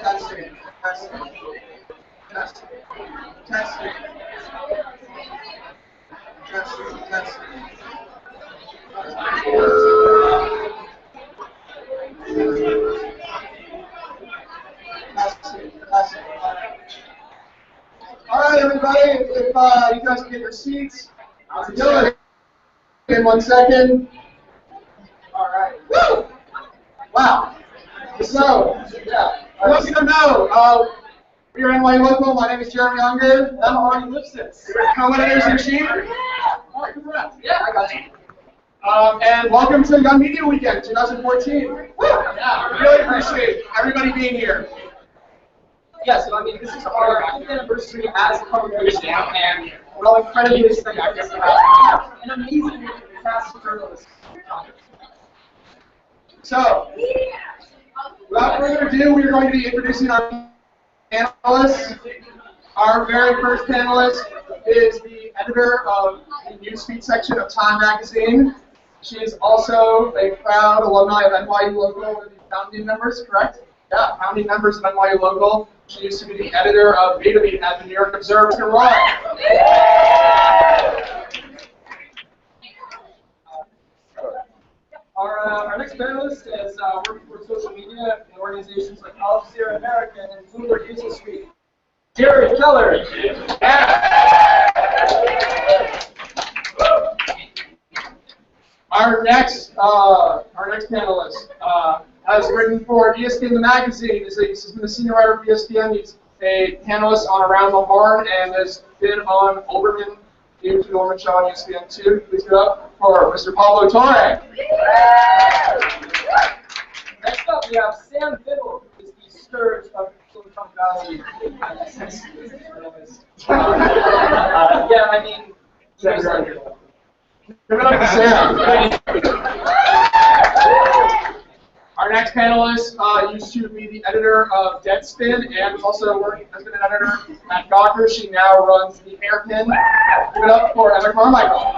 Testing. Testing. Testing. Testing. Testing. Testing. All right, everybody, if you guys can get your seats. How's it going? In 1 second. All right. Woo! Wow. So, yeah, for those who don't know, we are NYU Local. My name is Jeremy Unger. I'm already Lipsitz. We're co-editors in chief. All right, congrats. Yeah, I got you. And welcome to Young Media Weekend 2014. Woo! Yeah, we really appreciate everybody being here. Yeah, so I mean, this is our 5th anniversary as a publication, and we're all incredibly excited to have an amazing cast of journalists. So, without further ado, we are going to be introducing our panelists. Our very first panelist is the editor of the newsfeed section of Time magazine. She is also a proud alumni of NYU Local, one of the founding members, correct? Yeah, founding members of NYU Local. She used to be the editor of Biddle at the New York Observer. Our next panelist is working for social media in organizations like College Sierra America and Bloomberg User Suite. Jerry Keller. Our next panelist has written for ESPN the magazine. He's been a senior writer for ESPN. He's a panelist on Around the Horn and has been on Olbermann, the Norman Show on ESPN 2. Please give it up for Mr. Pablo Torre. Next up, we have Sam Biddle, who is the scourge of Silicon Valley. Yeah, I mean, Give it up to Sam. Our next panelist used to be the editor of Deadspin and has also has been an editor at Gawker. She now runs the Hairpin. Give it up for Emma Carmichael.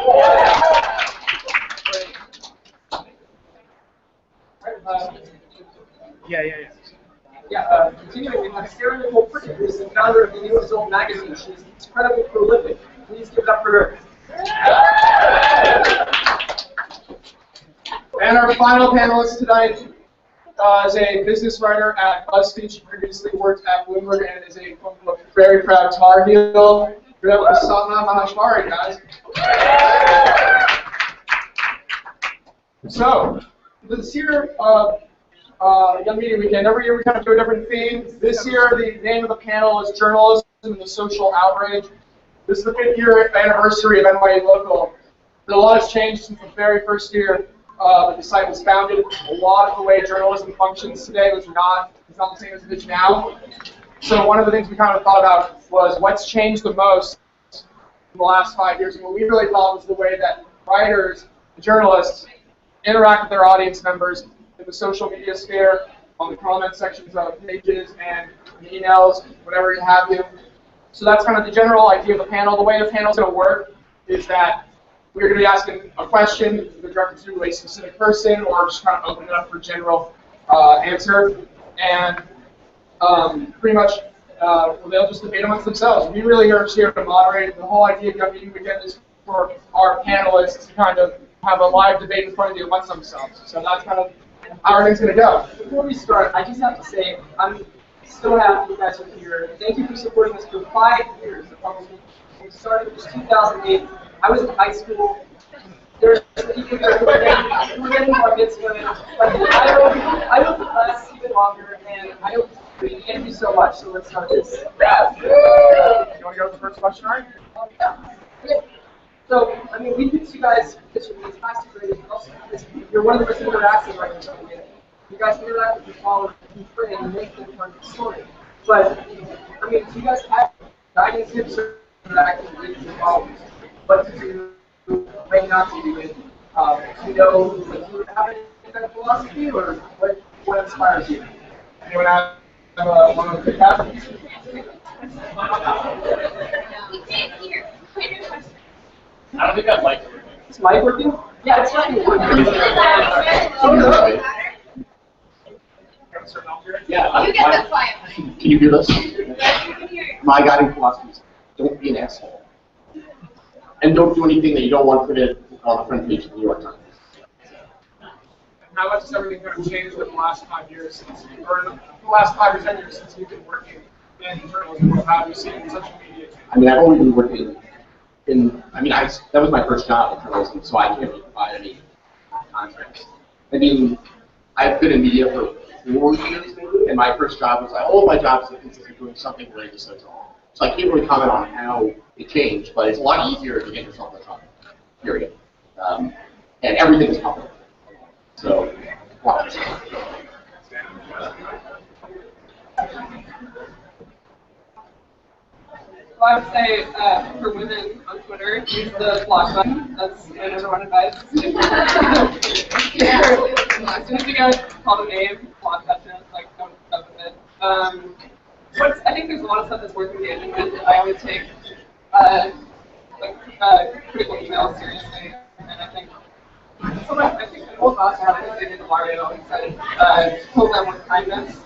Continuing, we have Sarah Nicole Prickett, who is the founder of the New Result magazine. She is incredibly prolific. Please give it up for her. And our final panelist tonight is a business writer at Buzzfeed. She previously worked at Williamsburg and is a very proud Tar Heel. Give it up for Sapna Maheshwari, guys. So, this year, Young Media Weekend, every year we kind of do a different theme. This year, the name of the panel is Journalism and the Social Outrage. This is the 5th year anniversary of NYU Local. And a lot has changed since the very first year that the site was founded. A lot of the way journalism functions today is not the same as it is now. So one of the things we kind of thought about was what's changed the most in the last 5 years. And what we really thought was the way that writers and journalists interact with their audience members in the social media sphere, on the comment sections of pages and emails, whatever you have you. So that's kind of the general idea of the panel. The way the panel is going to work is that we're going to be asking a question either directed to a specific person or just kind of open it up for general answer. And pretty much they'll just debate amongst themselves. We really are here to moderate. The whole idea of Young Media Weekend is for our panelists to kind of have a live debate in front of you amongst themselves. So that's kind of how everything's going to go. Before we start, I just have to say, I'm so happy you guys are here. Thank you for supporting us for 5 years. We started in 2008. I was in high school. There's people that were getting more mitzvah. I hope it lasts even longer, and I hope thank you so much. So let's start this. You want to go with the first question, all right? Okay. So, I mean, we think you guys, it's fantastic ratings. You're one of the most interactive writers on the internet. You guys interact with your followers and make them part of the story. But, I mean, do you guys have guiding tips or interacting with your followers? What to do, what not to do? You know, like, do you have any kind of philosophy, or what inspires you? Anyone have one of the captains? I don't think that mic's working. Is mic working? Yeah, it's working. Certain object? Yeah. You get the quiet. Can you hear this? Yes, you can hear you. My guiding philosophy is don't be an asshole. And don't do anything that you don't want printed on the front page of the New York Times. How much has everything kind of changed in the last 5 years since, or in the last 5 or 10 years since you've been working in journalism? How have you seen social media change? I mean, I've only been working that was my first job in journalism, so I can't really provide any context. I mean, I've been in media for 4 years maybe, and my first job was all of my jobs consisted of doing something related to social. So I can't really comment on how it changed, but it's a lot easier to get yourself a job, period. And everything is public. So, watch. Well, I would say for women on Twitter, use the block button. That's my number one advice. As soon as you get called a name, block that shit. Like, don't fuck with it. I think there's a lot of stuff that's worth engaging with. I always take critical emails seriously, and I think the whole class I did the Mario always said, hold them with kindness.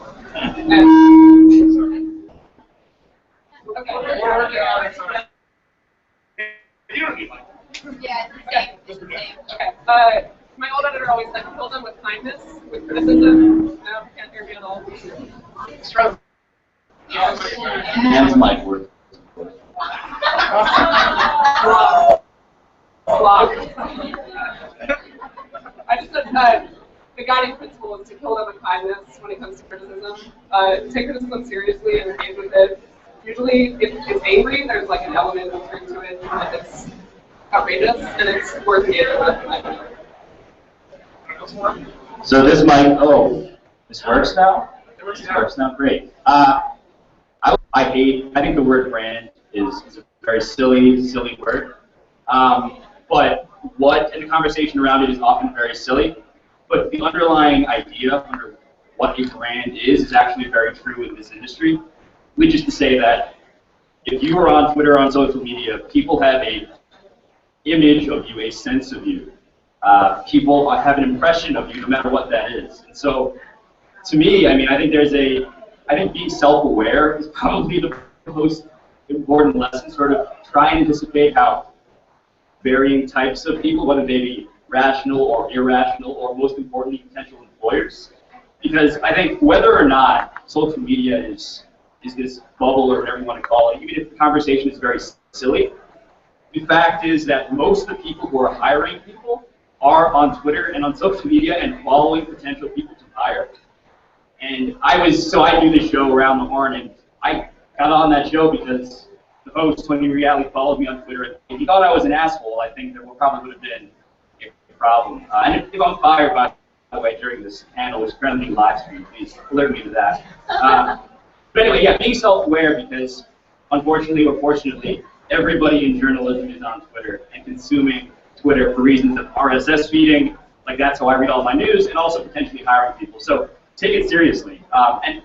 Okay. We're working on it, so You don't need mine. Yeah, it's the same. Okay. My old editor always said, kill them with kindness, with criticism. No, can't hear me at all. Hands mic work. I just said the guiding principle is to kill them with kindness when it comes to criticism. Take criticism seriously and engage with it. Usually, if it's angry, there's like an element of truth to it that it's outrageous and it's worth engaging with. So this mic, this works now? This works now, great. I think the word brand is a very silly word. But and the conversation around it is often very silly. But the underlying idea under what a brand is actually very true in this industry. Which is to say that if you are on Twitter or on social media, people have a image of you, a sense of you. People have an impression of you, no matter what that is. And so, to me, I think being self-aware is probably the most important lesson. Sort of try and anticipate how varying types of people, whether they be rational or irrational, or most importantly, potential employers. Because I think whether or not social media is this bubble or whatever you want to call it, even if the conversation is very silly, the fact is that most of the people who are hiring people are on Twitter and on social media and following potential people to hire. And I do this show Around the Horn, and I got on that show because the host, when he really followed me on Twitter, and if he thought I was an asshole, I think there probably would have been a problem. And if I'm fired, by the way, during this panel, which currently live stream, please alert me to that. But anyway, yeah, being self-aware because, unfortunately or fortunately, everybody in journalism is on Twitter and consuming Twitter for reasons of RSS feeding, like that's how I read all my news, and also potentially hiring people. So take it seriously. And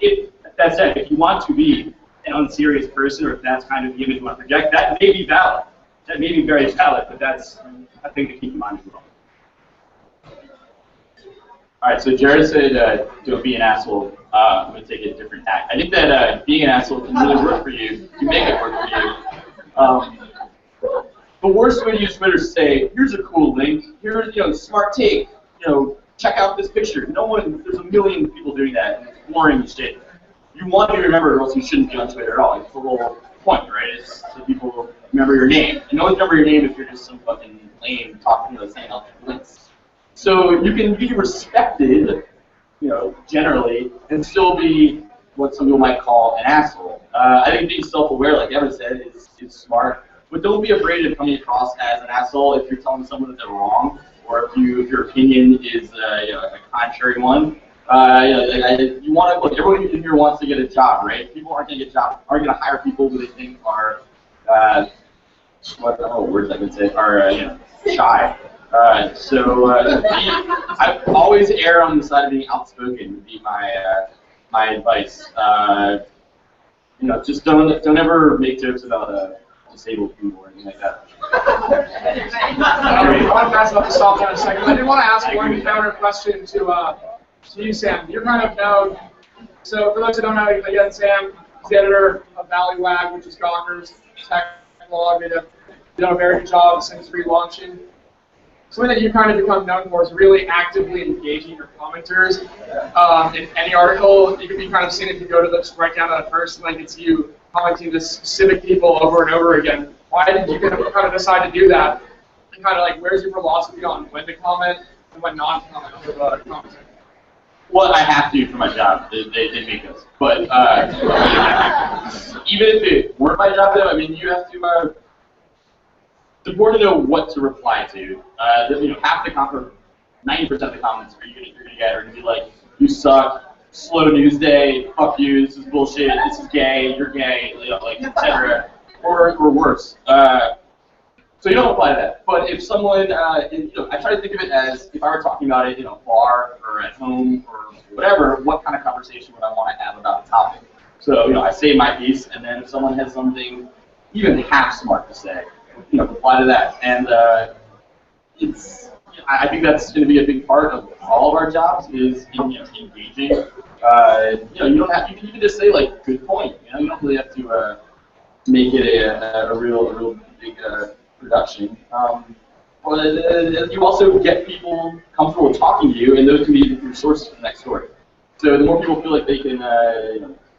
that said, if you want to be an unserious person, or if that's kind of the image you want to project, that may be valid. That may be very valid, but that's a thing to keep in mind as well. All right, so Jared said, don't be an asshole. I'm going to take a different tack. I think that being an asshole can really work for you. You make it work for you. The worst way to use Twitter is to say, here's a cool link. Here's, smart take. Check out this picture. There's a million people doing that, and it's boring as shit. You want to be remembered, or else you shouldn't be on Twitter at all. It's the whole point, right? It's so people remember your name. And no one remember your name if you're just some fucking lame talking, saying all the links. So you can be respected, generally, and still be what some people might call an asshole. I think being self-aware, like Evan said, is smart. But don't be afraid of coming across as an asshole if you're telling someone that they're wrong, or if your opinion is a contrary one. You want to look. Everyone in here wants to get a job, right? People aren't going to get jobs. Aren't going to hire people who they think are words I could say are shy. I always err on the side of being outspoken would be my advice. Just don't ever make jokes about disabled people or anything like that. I want to ask about the stop down in a second. I did want to ask one counter question to you, Sam. You're kind of known So for those who don't know, again, Sam is the editor of Valleywag, which is Gawker's tech blog. They've done a very good job since relaunching. Something that you kind of become known for is really actively engaging your commenters. In any article, you can be kind of seen if you go to the right down to that first link, it's you commenting to specific people over and over again. Why did you kind of decide to do that? And kind of like, where's your philosophy on when to comment and when not to comment with commentary? Well, I have to for my job. They make us. But even if it weren't my job, though, I mean, you have to. It's important to know what to reply to. Half the 90% of the comments you're gonna get are gonna be like, "You suck," "Slow news day," "Fuck you," "This is bullshit," "This is gay," "You're gay," etc. Or worse. So you don't reply to that. But if someone, I try to think of it as if I were talking about it in a bar or at home or whatever, what kind of conversation would I want to have about the topic? So, I say my piece, and then if someone has something even half smart to say, reply to that. And I think that's going to be a big part of all of our jobs is engaging. You don't have, you can just say like, good point. You don't really have to make it a real big production. But you also get people comfortable talking to you, and those can be your sources for the next story. So the more people feel like they can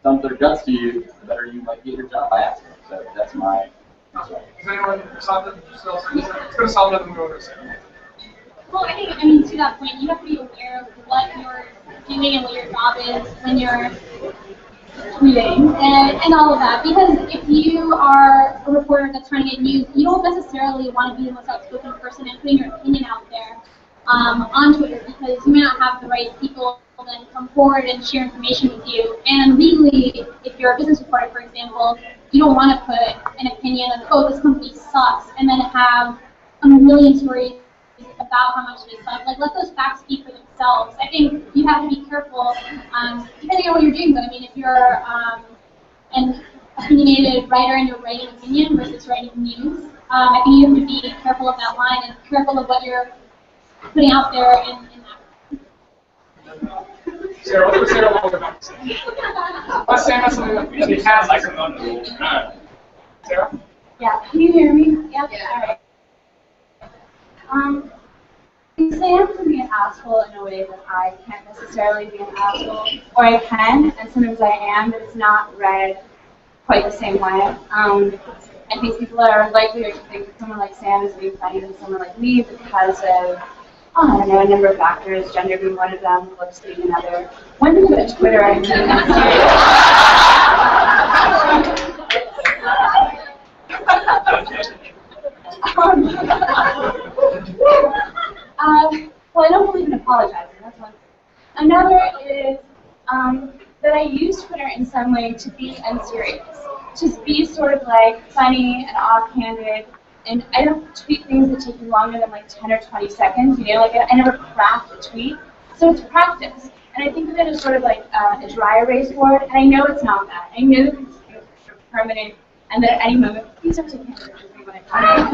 dump their guts to you, the better you might get your job by accident. So that's my. Does anyone something? It's going to solve nothing more to say. Well, I mean, to that point, you have to be aware of what you're doing and what your job is when you're tweeting and all of that. Because if you are a reporter that's trying to get news, you don't necessarily want to be the most outspoken person and putting your opinion out there on Twitter, because you may not have the right people then come forward and share information with you. And legally, if you're a business reporter, for example, you don't want to put an opinion of, oh, this company sucks, and then have a million stories about how much they suck. Like, let those facts speak for themselves. I think you have to be careful, depending on what you're doing. But I mean, if you're an opinionated writer and you're writing opinion versus writing news, I think you have to be careful of that line and careful of what you're putting out there in that. Sarah, what's Sarah about to say? Let's say that's something that she has microphone. Sarah? Yeah, can you hear me? Yep. Yeah. All right. Sam can be an asshole in a way that I can't necessarily be an asshole, or I can, and sometimes I am, but it's not read quite the same way. I think people are likelier to think that someone like Sam is being funny than someone like me because of, I don't know, a number of factors, gender being one of them, looks being another. One thing about Twitter, I well, I don't believe in apologizing, that's one thing. Another is that I use Twitter in some way to be unserious. Just be sort of like funny and offhanded, and I don't tweet things that take me longer than like 10 or 20 seconds, like I never craft a tweet, so it's practice. And I think of it as sort of like a dry erase board, and I know it's not that. I know that it's permanent, and that at any moment, these are taking pictures of me when I talk.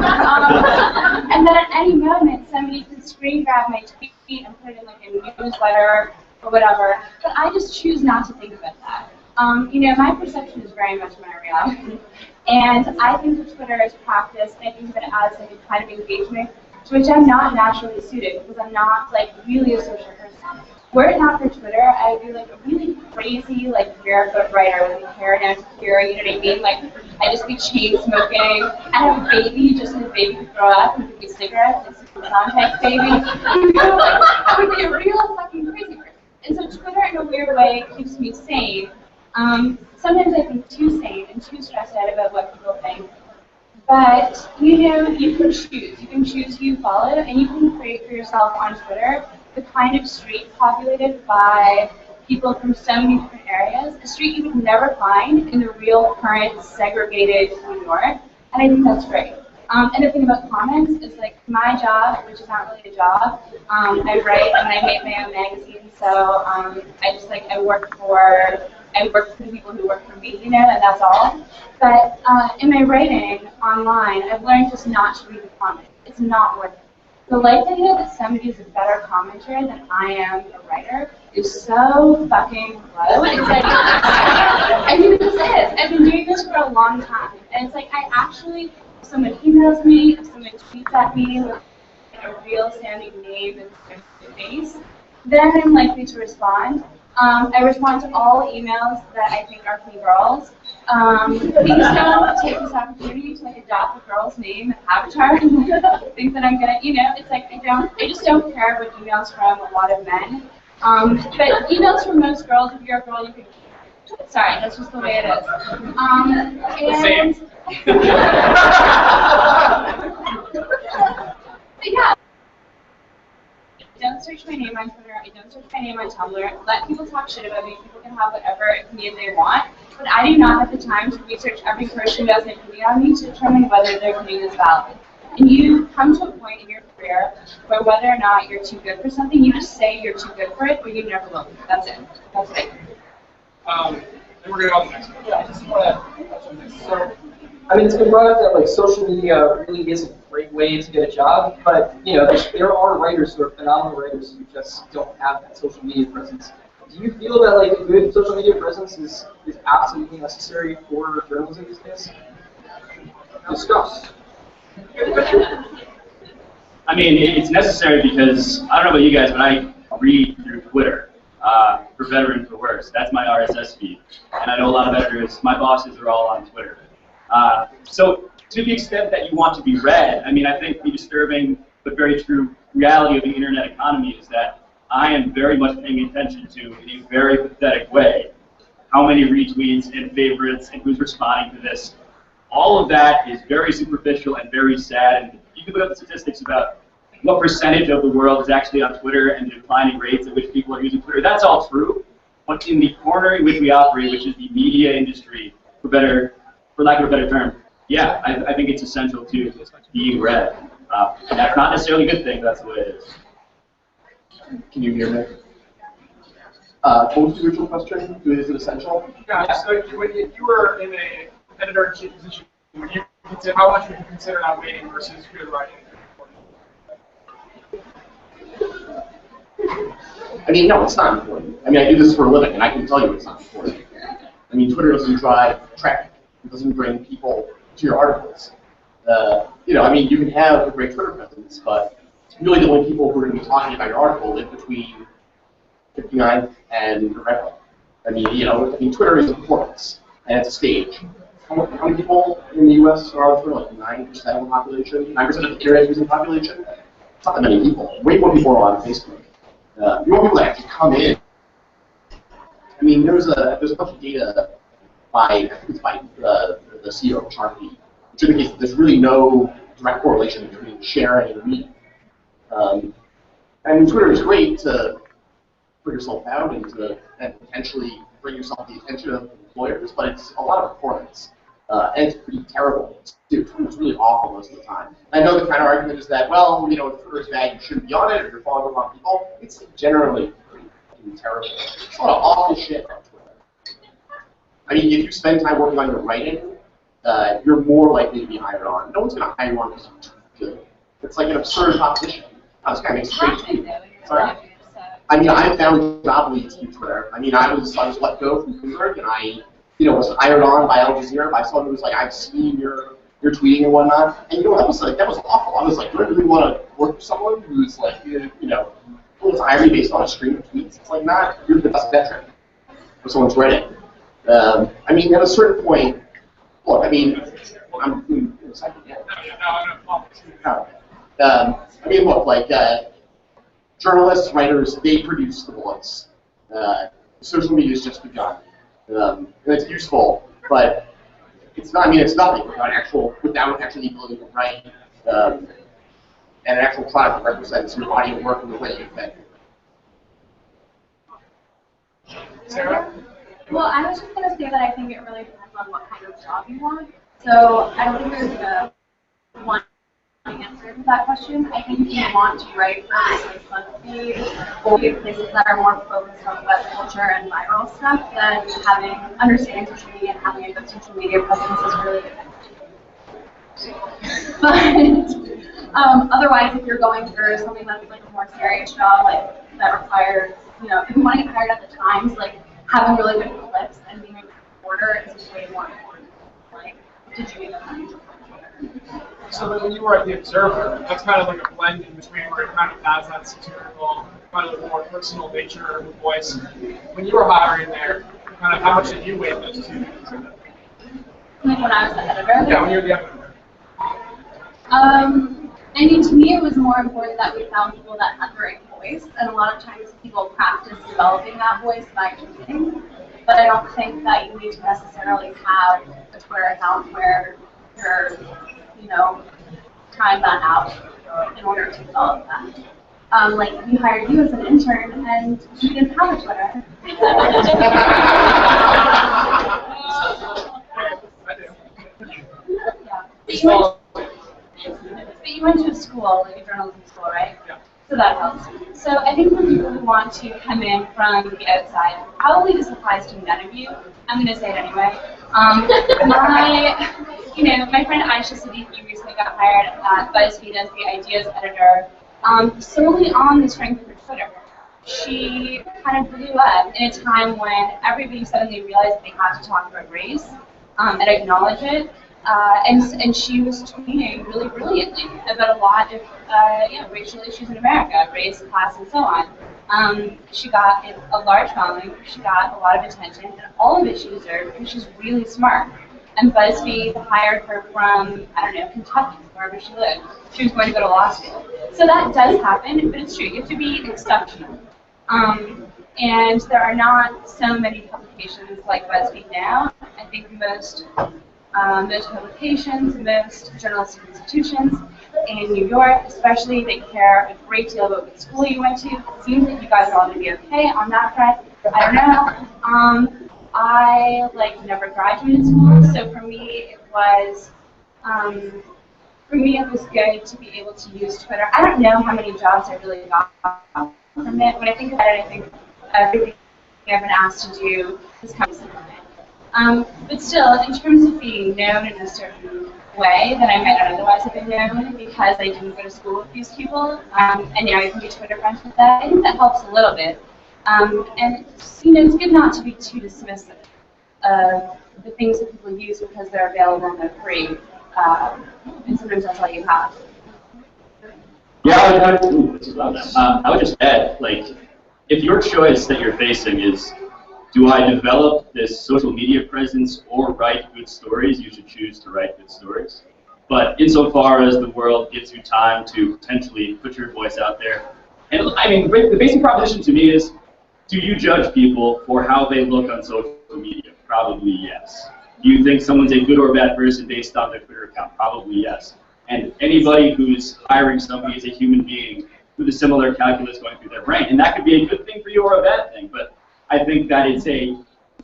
And that at any moment, somebody can screen grab my tweet and put it in like a newsletter or whatever, but I just choose not to think about that. My perception is very much my reality. And I think of Twitter as practice, and I think of it as like a kind of engagement to which I'm not naturally suited, because I'm not like really a social person. Were it not for Twitter, I would be like a really crazy, like barefoot writer with hair down to here, you know what I mean? Like, I'd just be chain smoking. I have a baby, just so the baby could grow up and give me cigarettes, like Super Context baby. I would be a real fucking crazy person. And so Twitter, in a weird way, keeps me sane. Sometimes I think too sane and too stressed out about what people think. But, you can choose. You can choose who you follow, and you can create for yourself on Twitter the kind of street populated by people from so many different areas, a street you would never find in the real, current, segregated New York, and I think that's great. And the thing about comments is like my job, which is not really a job, I write and I make my own magazine, so I work for the people who work for me, and that's all. But in my writing online, I've learned just not to read the comments. It's not worth it. the likelihood that somebody is a better commenter than I am a writer is so fucking low. It's like, I mean, this is. I've been doing this for a long time. And it's like, I actually, if someone emails me, if someone tweets at me with a real sounding name and face, then I'm likely to respond. I respond to all emails that I think are from girls. Please don't take this opportunity to like adopt a girl's name and avatar and think that I'm gonna, it's like I just don't care what emails from a lot of men. But emails from most girls, if you're a girl, you can. Sorry, that's just the way it is. And but yeah. I don't search my name on Twitter, I don't search my name on Tumblr. Let people talk shit about me, people can have whatever opinion they want, but I do not have the time to research every person who has an opinion on me to determine whether their opinion is valid. And you come to a point in your career where whether or not you're too good for something, you just say you're too good for it, but you never will. That's it. That's it. Then we're going to go to the next one. Yeah, I just want to touch on this. So, I mean, it's been brought up that like social media really is a great way to get a job, but there are writers who are phenomenal writers who just don't have that social media presence. Do you feel that like a good social media presence is absolutely necessary for journalism these days? Discuss. I mean, it's necessary because, I don't know about you guys, but I read through Twitter, for better and for worse. That's my RSS feed. And I know a lot of editors, my bosses are all on Twitter. So to the extent that you want to be read, I mean, I think the disturbing but very true reality of the internet economy is that I am very much paying attention to, in a very pathetic way, how many retweets and favorites and who's responding to this. All of that is very superficial and very sad. And you can look up the statistics about what percentage of the world is actually on Twitter and the declining rates at which people are using Twitter. That's all true. But in the corner in which we operate, which is the media industry, for lack of a better term, yeah, I think it's essential to being read. And that's not necessarily a good thing, that's the way it is. Can you hear me? What was the original question? Is it essential? Yeah, so when you were in an editor-in-chief position, how much would you consider that waiting versus creative writing? I mean, no, it's not important. I mean, I do this for a living, and I can tell you it's not important. I mean, Twitter doesn't drive traffic. It doesn't bring people to your articles. I mean, you can have a great Twitter presence, but really the only people who are going to be talking about your article live between 59th and Red. I mean, Twitter is a performance, and it's a stage. How many people in the U.S. are on Twitter? Like 9% of the population? 9% of the internet using population? It's not that many people. Way more people are on Facebook. You want people to actually come in. I mean, there's a bunch of data I think it's by the CEO of Chartbeat, which indicates that there's really no direct correlation between sharing and reading. And Twitter is great to put yourself out and potentially bring yourself the attention of employers, but it's a lot of performance. And it's pretty terrible. Twitter's really awful most of the time. I know the counter argument is that, well, if Twitter's bad, you shouldn't be on it, or you're following the wrong people. It's generally pretty terrible. It's a lot of awful shit on Twitter. I mean, if you spend time working on your writing, you're more likely to be hired on. No one's going to hire you on because you're too good. It's like an absurd competition. This guy makes great tweets. Sorry? I mean, I found job leads through Twitter. I mean, I was let go from Williamsburg, and I was hired on by Al Jazeera by someone who was like, I've seen your tweeting and whatnot. And that was awful. I was like, do I really want to work for someone who's like, who's hiring me based on a stream of tweets? It's like, not, you're the best veteran for someone's writing. I mean, at a certain point, look, I mean, I'm in a second, yeah. I mean, look, like, journalists, writers, they produce the voice. Social media has just begun. And it's useful, but it's not, I mean, it's nothing without actually the ability to write and an actual product that represents your body of work in the way you think. Sarah? Well, I was just going to say that I think it really depends on what kind of job you want. So I don't think there's a one answer to that question. I think if you want to write for like Buzzfeed or places that are more focused on web culture and viral stuff, then understanding social media and having a good social media presence is really good. Otherwise, if you're going through something that's like a more serious job, like that requires, if you want to get hired at the Times, like having really good clips and being a reporter is way more important. Like, did you even have to So then when you were at the Observer, that's kind of like a blend in between where it kind of has that satirical, kind of more personal nature of the voice. When you were hiring there, kind of how much did you weight those two things in? Like when I was the editor? Yeah, when you were the editor. I mean, to me, it was more important that we found people that had the right voice, and a lot of times people practice developing that voice by reading. But I don't think that you need to necessarily have a Twitter account where you're, trying that out in order to develop that. Like, we hired you as an intern, and you didn't have a Twitter. I do. Yeah. But you went to a school, like a journalism school, right? Yeah. So that helps. So I think for people who want to come in from the outside, probably this applies to none of you. I'm going to say it anyway. My friend Aisha Siddiqui recently got hired at Buzzfeed as the ideas editor, solely on the strength of her Twitter. She kind of blew up in a time when everybody suddenly realized they had to talk about race and acknowledge it. And she was tweeting really brilliantly about a lot of racial issues in America, race, class, and so on. She got a large following, she got a lot of attention, and all of it she deserved because she's really smart. And BuzzFeed hired her from, Kentucky, wherever she lived. She was going to go to law school. So that does happen, but it's true. You have to be exceptional. And there are not so many publications like BuzzFeed now. I think most publications, most journalistic institutions in New York, especially, they care a great deal about what school you went to. It seems like you guys are all going to be okay on that front. I don't know. I never graduated school, so for me it was good to be able to use Twitter. I don't know how many jobs I really got from it. When I think about it, I think everything I've been asked to do has come from it. But still, in terms of being known in a certain way that I might not otherwise have been known because I didn't go to school with these people, and now I can be Twitter friends with that, I think that helps a little bit. And it's good not to be too dismissive of the things that people use because they're available and they're free, and sometimes that's all you have. Yeah, I would just add, if your choice that you're facing is, do I develop this social media presence or write good stories, you should choose to write good stories. But insofar as the world gives you time to potentially put your voice out there, and the basic proposition to me is, do you judge people for how they look on social media? Probably yes. Do you think someone's a good or bad person based on their Twitter account? Probably yes. And anybody who's hiring somebody is a human being with a similar calculus going through their brain. And that could be a good thing for you or a bad thing, but I think that it's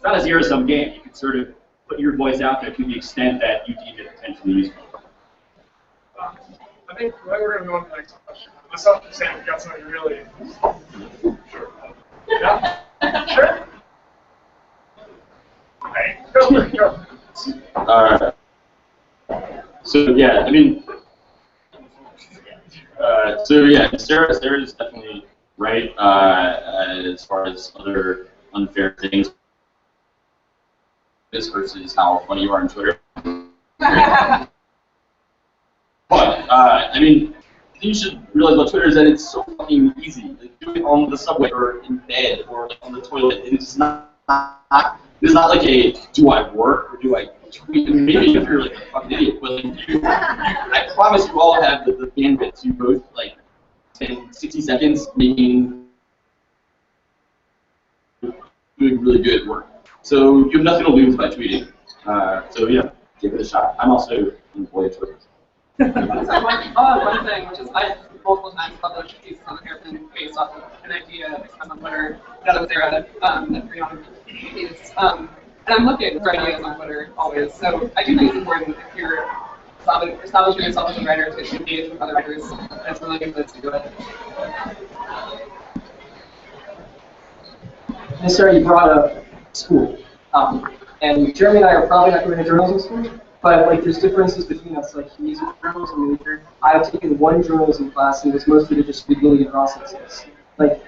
not a zero-sum game. You can sort of put your voice out there to the extent that you deem it potentially useful. I think we're going to go on to the next question. Myself and Sam, we got something really sure. Yeah? Sure? Okay, go. Alright. So yeah, Sarah is definitely right as far as other unfair things versus how funny you are on Twitter. But you should realize about Twitter is that it's so fucking easy. Do it on the subway or in bed or on the toilet. It's not like a do I work or do I tweet. Maybe if you're a fucking idiot, but I promise you all have the bandwidth to both 10, 60 seconds making doing really good work. So you have nothing to lose by tweeting. So yeah, give it a shot. I'm also an employee of Twitter. One thing, which is I multiple times published pieces on the Hairpin based off of an idea on Twitter that I was there at Freelance Writing. And I'm looking for ideas on Twitter always. So I do think it's important if you're establishing yourself as a writer to engage with other writers. It's really good place to do it. Sarah, you brought up school. And Jeremy and I are probably not going to journalism school. But like, there's differences between us. Like, he's a journalism major. I've taken one journalism class, and it was mostly to just rebuild processes. Like,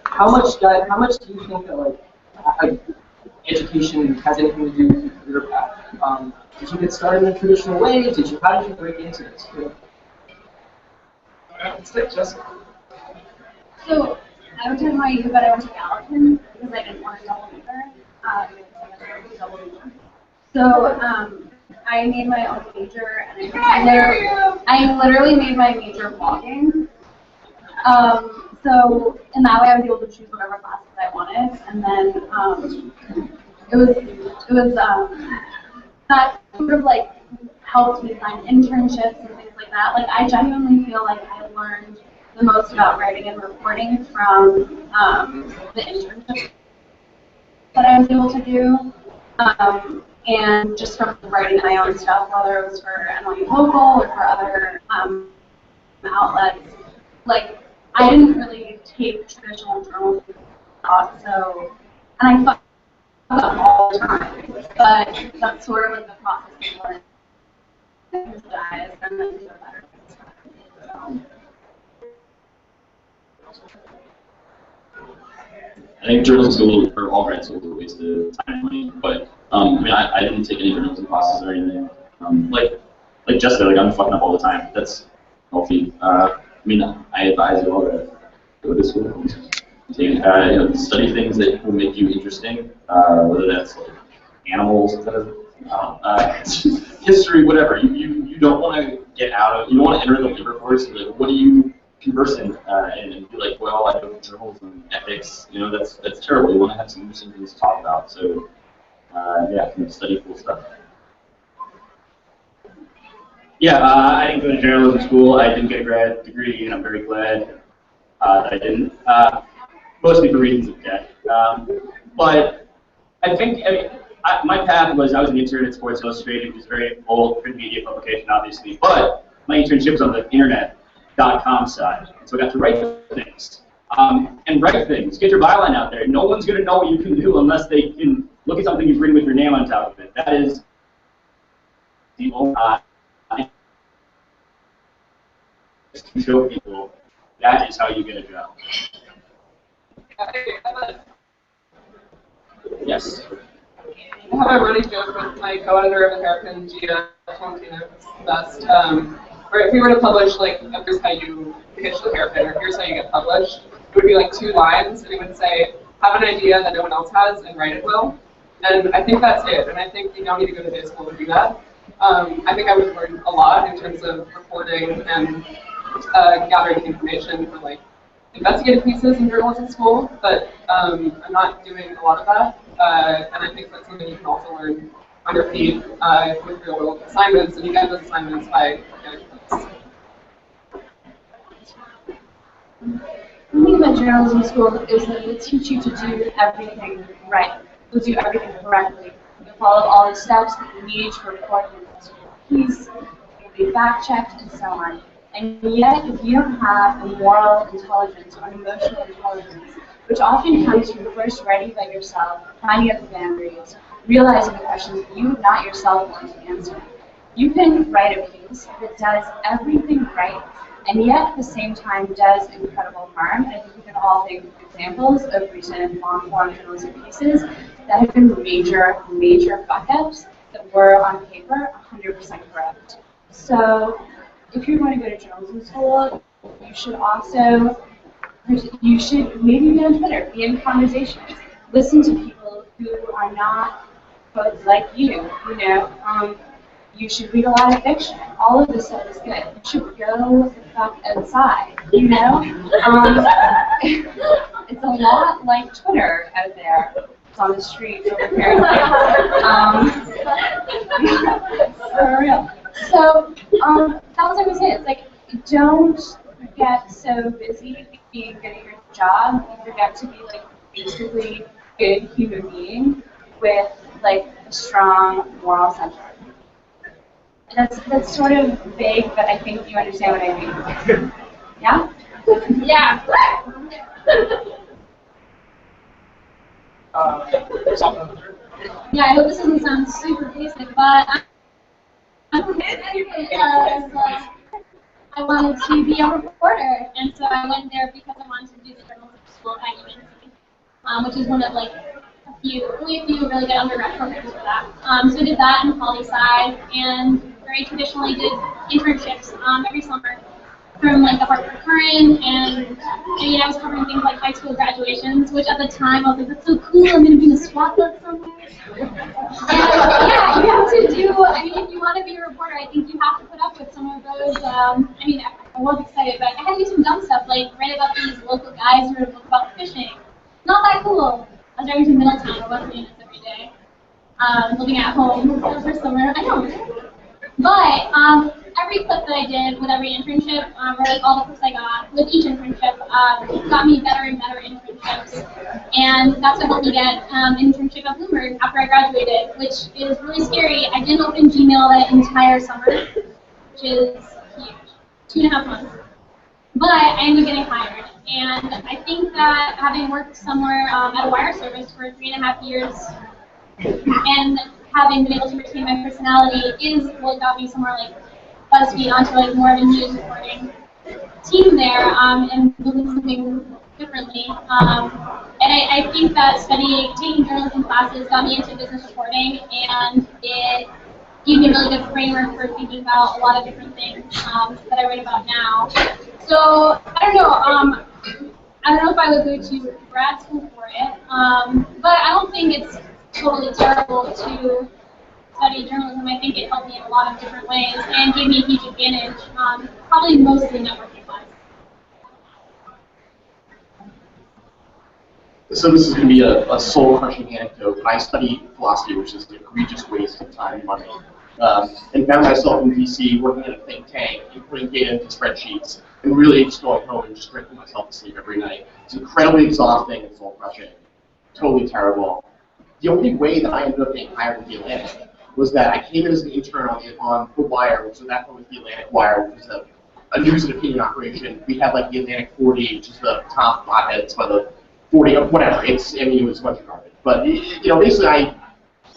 how much do you think that education has anything to do with your career path? Did you get started in a traditional way? How did you break into this? So, I don't know how you, but I went to Gallatin because I didn't want to double major. So, I made my own major, and I literally made my major blogging. So, in that way, I was able to choose whatever classes I wanted, and then it was that sort of like helped me find internships and things like that. Like, I genuinely feel like I learned the most about writing and reporting from the internships that I was able to do, and just from writing my own stuff, whether it was for NYU Local or for other outlets. Like, I didn't really take traditional journalism, so, and I thought all the time, but that's sort of like the process of learning. And then feel better. So. I think journalism school, or all grad schools, are a waste of time and money, but I mean, I didn't take any journalism classes or anything. Like Jessica, like, I'm fucking up all the time. That's healthy. I mean, I advise you all to go to school, take, study things that will make you interesting, whether that's like animals, history, whatever. You don't want to get out of, you don't want to enter the labor force. Like, what do you converse in, and be like, well, I know journalism, ethics, that's terrible. You want to have some interesting things to talk about. So, study cool stuff. Yeah, I didn't go to journalism school. I didn't get a grad degree, and I'm very glad that I didn't. Mostly for reasons of debt. But I think, my path was, I was an intern at Sports Illustrated, which is a very old print media publication, obviously. But my internship was on the internet.com side. So I got to write things. And write things. Get your byline out there. No one's going to know what you can do unless they can look at something you've written with your name on top of it. That is the only to show people that is how you get a job. Yes. I have a running joke with my co-editor of the Hairpin, Gia Tolentino, it's the best. Where if we were to publish, like, here's how you pitch the Hairpin, or here's how you get published, it would be like 2 lines, and it would say, have an idea that no one else has, and write it well. And I think that's it, and I think you don't need to go to day school to do that. I think I would learn a lot in terms of reporting and gathering information for, like, investigative pieces in journalism school, but I'm not doing a lot of that, and I think that's something you can also learn on your feet with real-world assignments, and you get those assignments by getting books. The thing about journalism school is that they teach you to do everything right. You'll do everything correctly. You'll follow all the steps that you need to report your piece, you'll be fact-checked, and so on. And yet, if you don't have a moral intelligence or an emotional intelligence, which often comes from first writing by yourself, finding out the boundaries, realizing the questions that you not yourself want to answer, you can write a piece that does everything right, and yet at the same time does incredible harm. I think we can all think of examples of recent long-form journalism pieces that have been major fuck-ups that were on paper 100% correct. So, if you're going to go to journalism school, you should maybe be on Twitter, be in conversations, listen to people who are not folks like you, you should read a lot of fiction. All of this stuff is good. You should go the fuck outside, It's a lot like Twitter out there. It's on the street over here. For real. So, that was what I was saying. It's like, don't get so busy being good at your job, you forget to be, like, basically good human being with, like, a strong moral center. And that's sort of vague, but I think you understand what I mean. Yeah? Yeah. Yeah, I hope this doesn't sound super basic, but because I wanted to be a reporter, and so I went there because I wanted to do the journalism school at UNC, which is one of like only a few really good undergrad programs for that. So I did that in poli-sci, and very traditionally did internships every summer from like the Hartford Current, and I mean I was covering things like high school graduations, which at the time I was like, that's so cool, I'm going to be in a SWAT book somewhere. And yeah, you have to do, I mean if you want to be a reporter, I think you have to put up with some of those, I mean I was excited, but I had to do some dumb stuff, like write about these local guys who wrote a book about fishing. Not that cool. I was driving to Middletown, I wasn't doing this every day. Living at home for summer, I know. But every clip that I did with every internship, or like all the clips I got with each internship, got me better and better internships. And that's what helped me get an internship at Bloomberg after I graduated, which is really scary. I didn't open Gmail that entire summer, which is huge, 2.5 months. But I ended up getting hired. And I think that having worked somewhere at a wire service for 3.5 years and having been able to retain my personality is what got me somewhere like Buzzfeed onto like more of a news reporting team there and doing something differently. And I think that taking journalism classes got me into business reporting, and it gave me a really good framework for thinking about a lot of different things that I write about now. So I don't know. I don't know if I would go to grad school for it, but I don't think it's totally terrible to study journalism. I think it helped me in a lot of different ways and gave me a huge advantage, probably mostly networking-wise. So this is going to be a soul-crushing anecdote. I studied philosophy, which is an egregious waste of time and money, and found myself in DC working in a think tank and putting data into spreadsheets and really just going home and just drinking myself to sleep every night. It's incredibly exhausting and soul-crushing. Totally terrible. The only way that I ended up being hired at the Atlantic was that I came in as an intern on The Wire, which was that was the Atlantic Wire, which was a news and opinion operation. We had like the Atlantic 40, which is the top op-eds by the 40, whatever. It was a bunch of garbage. But basically, I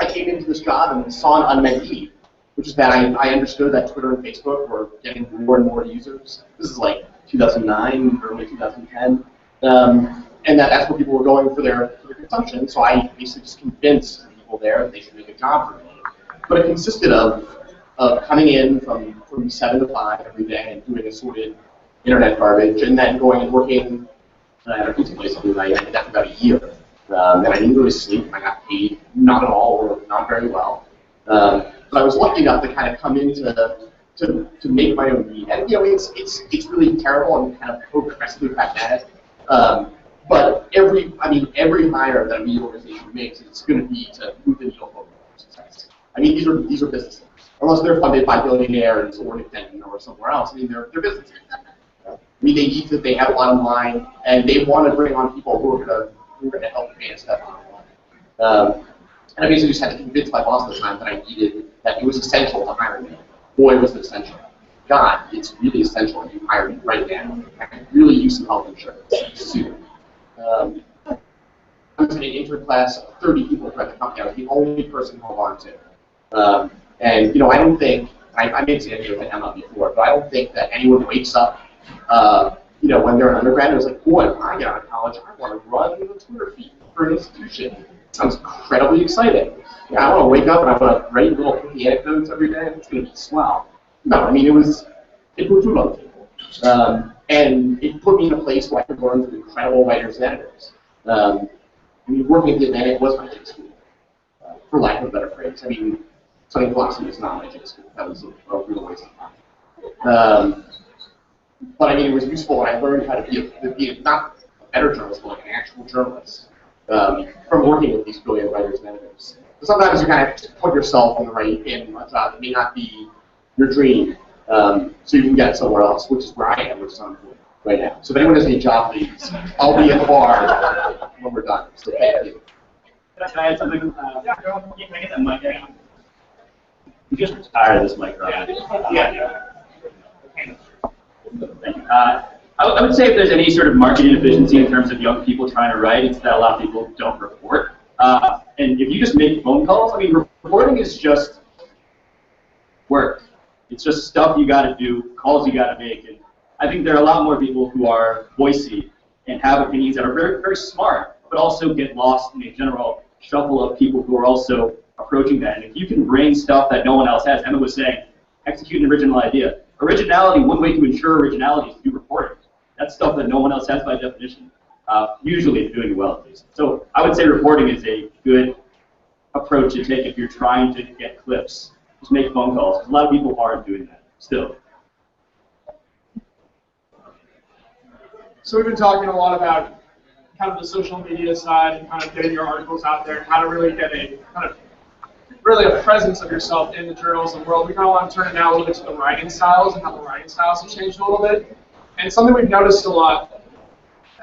came into this job and saw an unmet need, which is that I understood that Twitter and Facebook were getting more and more users. This is like 2009, early 2010, and that's where people were going for their consumption. So I basically just convinced people there that they should make a job for me. But it consisted of coming in from 7 to 5 every day and doing assorted internet garbage, and then going and working at a pizza place every night. I did that for about a year. And I didn't really sleep. I got paid not at all or not very well. But I was lucky enough to kind of come in to make my own meat. And it's really terrible and kind of progressively pragmatic. But every hire that a media organization makes, it's going to be to move the needle forward for success. I mean, these are businesses. Unless they're funded by billionaires or Denton or somewhere else, I mean, they're businesses. I mean, they have a lot of line, and they want to bring on people who are going to help advance that line. And I basically just had to convince my boss at the time that it was essential to hire me. Boy, was it essential. God, it's really essential that you hire me right now. I could really use some health insurance soon. I was in an intern class of 30 people throughout the company. I was the only person who wanted to. And I don't think, I made this interview with Emma before, but I don't think that anyone wakes up, when they're an undergrad and is like, boy, when I get out of college, I want to run the Twitter feed for an institution. It sounds incredibly exciting. I want to wake up and I want to write little pithy anecdotes every day, and it's going to be swell. No, I mean, it put food on the table. And it put me in a place where I could learn from incredible writers and editors. Working at the Atlantic was my J school, for lack of a better phrase. I mean, studying philosophy was not my J school. That was a real waste of time. But I mean, it was useful, and I learned how to be not a better journalist, but like an actual journalist from working with these brilliant writers and editors. But sometimes you kind of put yourself in a job that may not be your dream, so you can get it somewhere else, which is where I am, which is on right now. So if anyone has any job leads, I'll be at the bar when we're done. So thank you. Can I add something? Can I get that mic down? You just retired this mic, right? Yeah. Thank you. I would say if there's any sort of marketing efficiency in terms of young people trying to write, it's that a lot of people don't report. And if you just make phone calls, I mean, reporting is just work. It's just stuff you got to do, calls you got to make. And I think there are a lot more people who are voicey and have opinions that are very, very smart, but also get lost in a general shuffle of people who are also approaching that. And if you can bring stuff that no one else has, Emma was saying, execute an original idea. Originality, one way to ensure originality is to do reporting. That's stuff that no one else has by definition, usually doing it well at least. So I would say reporting is a good approach to take if you're trying to get clips. Just make phone calls. A lot of people aren't doing that still. So we've been talking a lot about kind of the social media side and kind of getting your articles out there and how to really get a kind of really a presence of yourself in the journalism world. We kind of want to turn it now a little bit to the writing styles and how the writing styles have changed a little bit. And something we've noticed a lot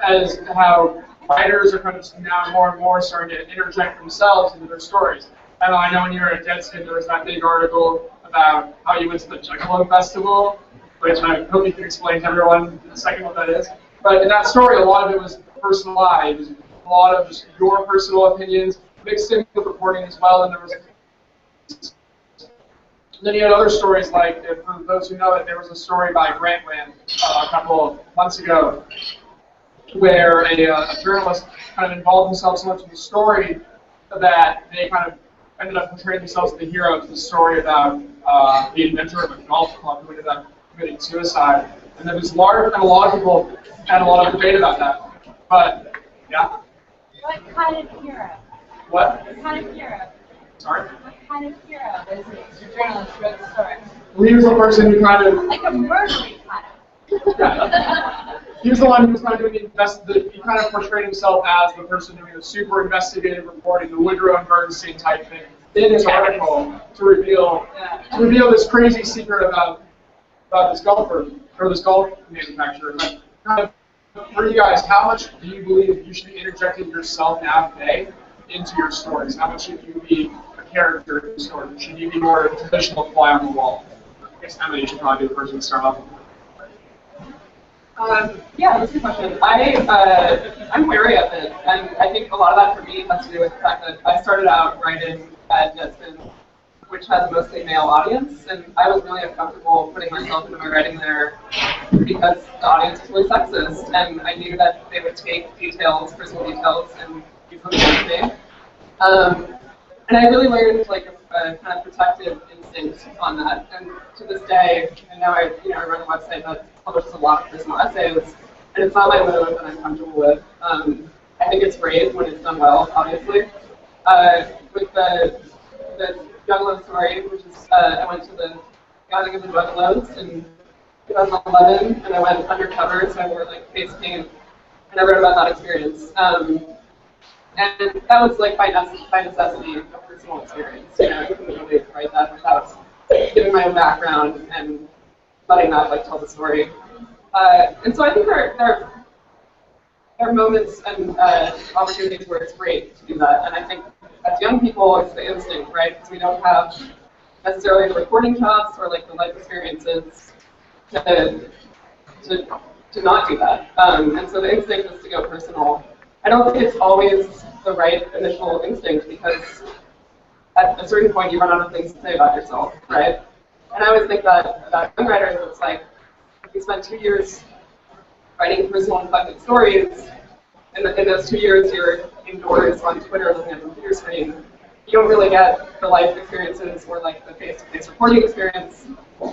is how writers are kind of now more and more starting to interject themselves into their stories. And I know when you were at Deadspin, there was that big article about how you went to the Juggalo Festival, which I hope you can explain to everyone in a second what that is. But in that story, a lot of it was personalized. It was a lot of just your personal opinions mixed in with reporting as well. And there was then you had other stories like, for those who know it, there was a story by Grantland a couple of months ago where a journalist kind of involved himself so much in the story that they kind of ended up portraying themselves as the hero to the story about the inventor of a golf club who ended up committing suicide. And there was a lot of people had a lot of debate about that. But, yeah? What kind of hero? What? What kind of hero? Sorry? What kind of hero is the journalist who wrote the story? Well, he was the person who kind of... Like a murdering kind of. Yeah. He was the one who was kind of doing he kind of portrayed himself as the person doing the super investigative reporting, the Woodrow and Bernstein type thing, in his article to reveal this crazy secret about this golfer, or this golf manufacturer. But kind of, for you guys, how much do you believe you should be interjecting yourself now today into your stories? How much should you be a character in the story? Should you be more a traditional fly on the wall? I guess Emma, you should probably be the person to start off. Yeah, that's a good question. I'm wary of it, and I think a lot of that for me has to do with the fact that I started out writing at Deadspin, which has a mostly male audience, and I was really uncomfortable putting myself into my writing there because the audience was really sexist, and I knew that they would take details, personal details, and use them against me. And I really learned like a kind of protective instinct on that, and to this day, and now I run a website that publishes a lot of personal essays, and it's not my mode that I'm comfortable with. I think it's great when it's done well, obviously. With the Juggalo story, which is I went to the gathering of the Juggalos in 2011, and I went undercover, so I wore like face paint, and I wrote about that experience. And that was like by necessity a personal experience. I couldn't really write that without giving my own background and letting that like tell the story. And so I think there are moments and opportunities where it's great to do that. And I think as young people, it's the instinct, right? Because we don't have necessarily the reporting chops or like the life experiences to not do that. And so the instinct is to go personal. I don't think it's always the right initial instinct because at a certain point you run out of things to say about yourself, right? And I always think that about young writers, it's like if you spend 2 years writing personal and collected stories, and in those 2 years you're indoors on Twitter looking at the computer screen, you don't really get the life experiences or like the face-to-face reporting experience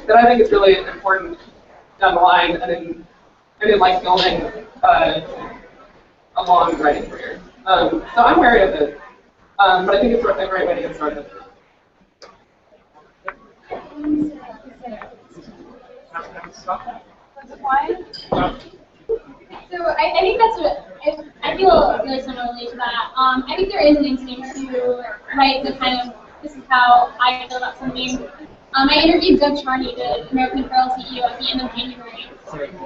that I think is really important down the line and in like building a long writing career. So I'm wary of it, but I think it's a great way to get started. So I think that's I feel really similarly to that. I think there is an instinct to write the kind of, this is how I feel about something. I interviewed Doug Charney, the American Apparel CEO, at the end of January,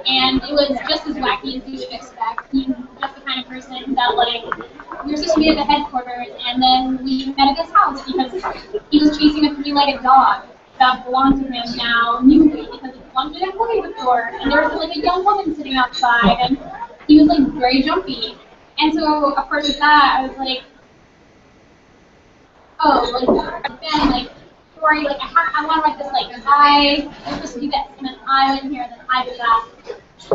and it was just as wacky as you would expect. He's just the kind of person that, like, we were supposed to meet at the headquarters, and then we met at his house because he was chasing a three-legged dog that belonged to him now newly because it belonged to an employee before, and there was like a young woman sitting outside, and he was like very jumpy. And so, of course, with that, I was like, oh, like, then, like, story, like I want to write this like I was supposed to do this, and then I went here, and then I did that.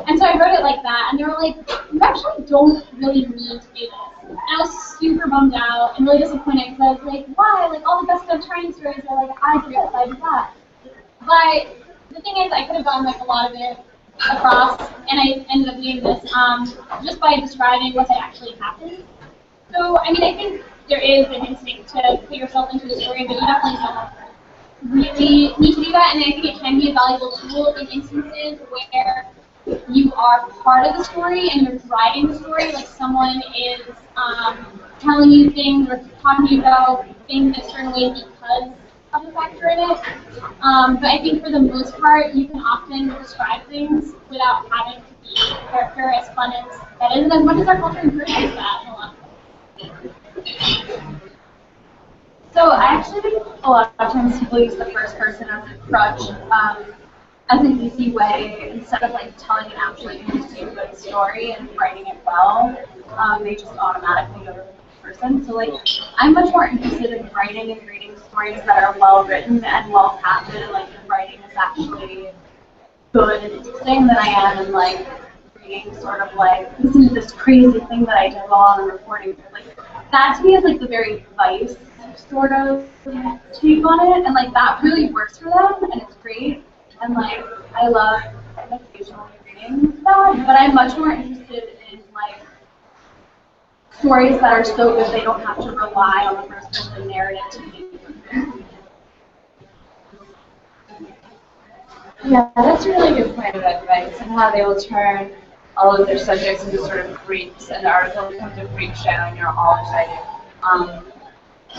And so I wrote it like that, and they were like, you actually don't really need to do this. And I was super bummed out and really disappointed because I was like, why? Like all the best of training stories are like, I did this, I did that. But the thing is, I could have done like a lot of it across, and I ended up doing this just by describing what had actually happened. So, I mean, I think there is an instinct to put yourself into the story, but you definitely don't really need to do that, and I think it can be a valuable tool in instances where you are part of the story and you're driving the story, like someone is telling you things or talking to you about things in a certain way because of the factor in it. But I think for the most part, you can often describe things without having to be a character, as fun as that is, and as much as our culture encourages that in a lot of ways. So I actually think a lot of times people use the first person as a crutch, as an easy way, instead of like telling an actually interesting good story and writing it well, they just automatically go to the first person. So like, I'm much more interested in writing and reading stories that are well written and well crafted, and like the writing is actually good and interesting than I am in like reading sort of like, this is this crazy thing that I did while I'm recording. Like, that to me is like the very Vice sort of take on it, and like that really works for them, and it's great. And like, I love occasionally reading that, but I'm much more interested in like stories that are so good they don't have to rely on the first person narrative to be. Yeah, that's a really good point about Vice and how they will turn all of their subjects into sort of freaks, and the article becomes a freak show, and you're all excited.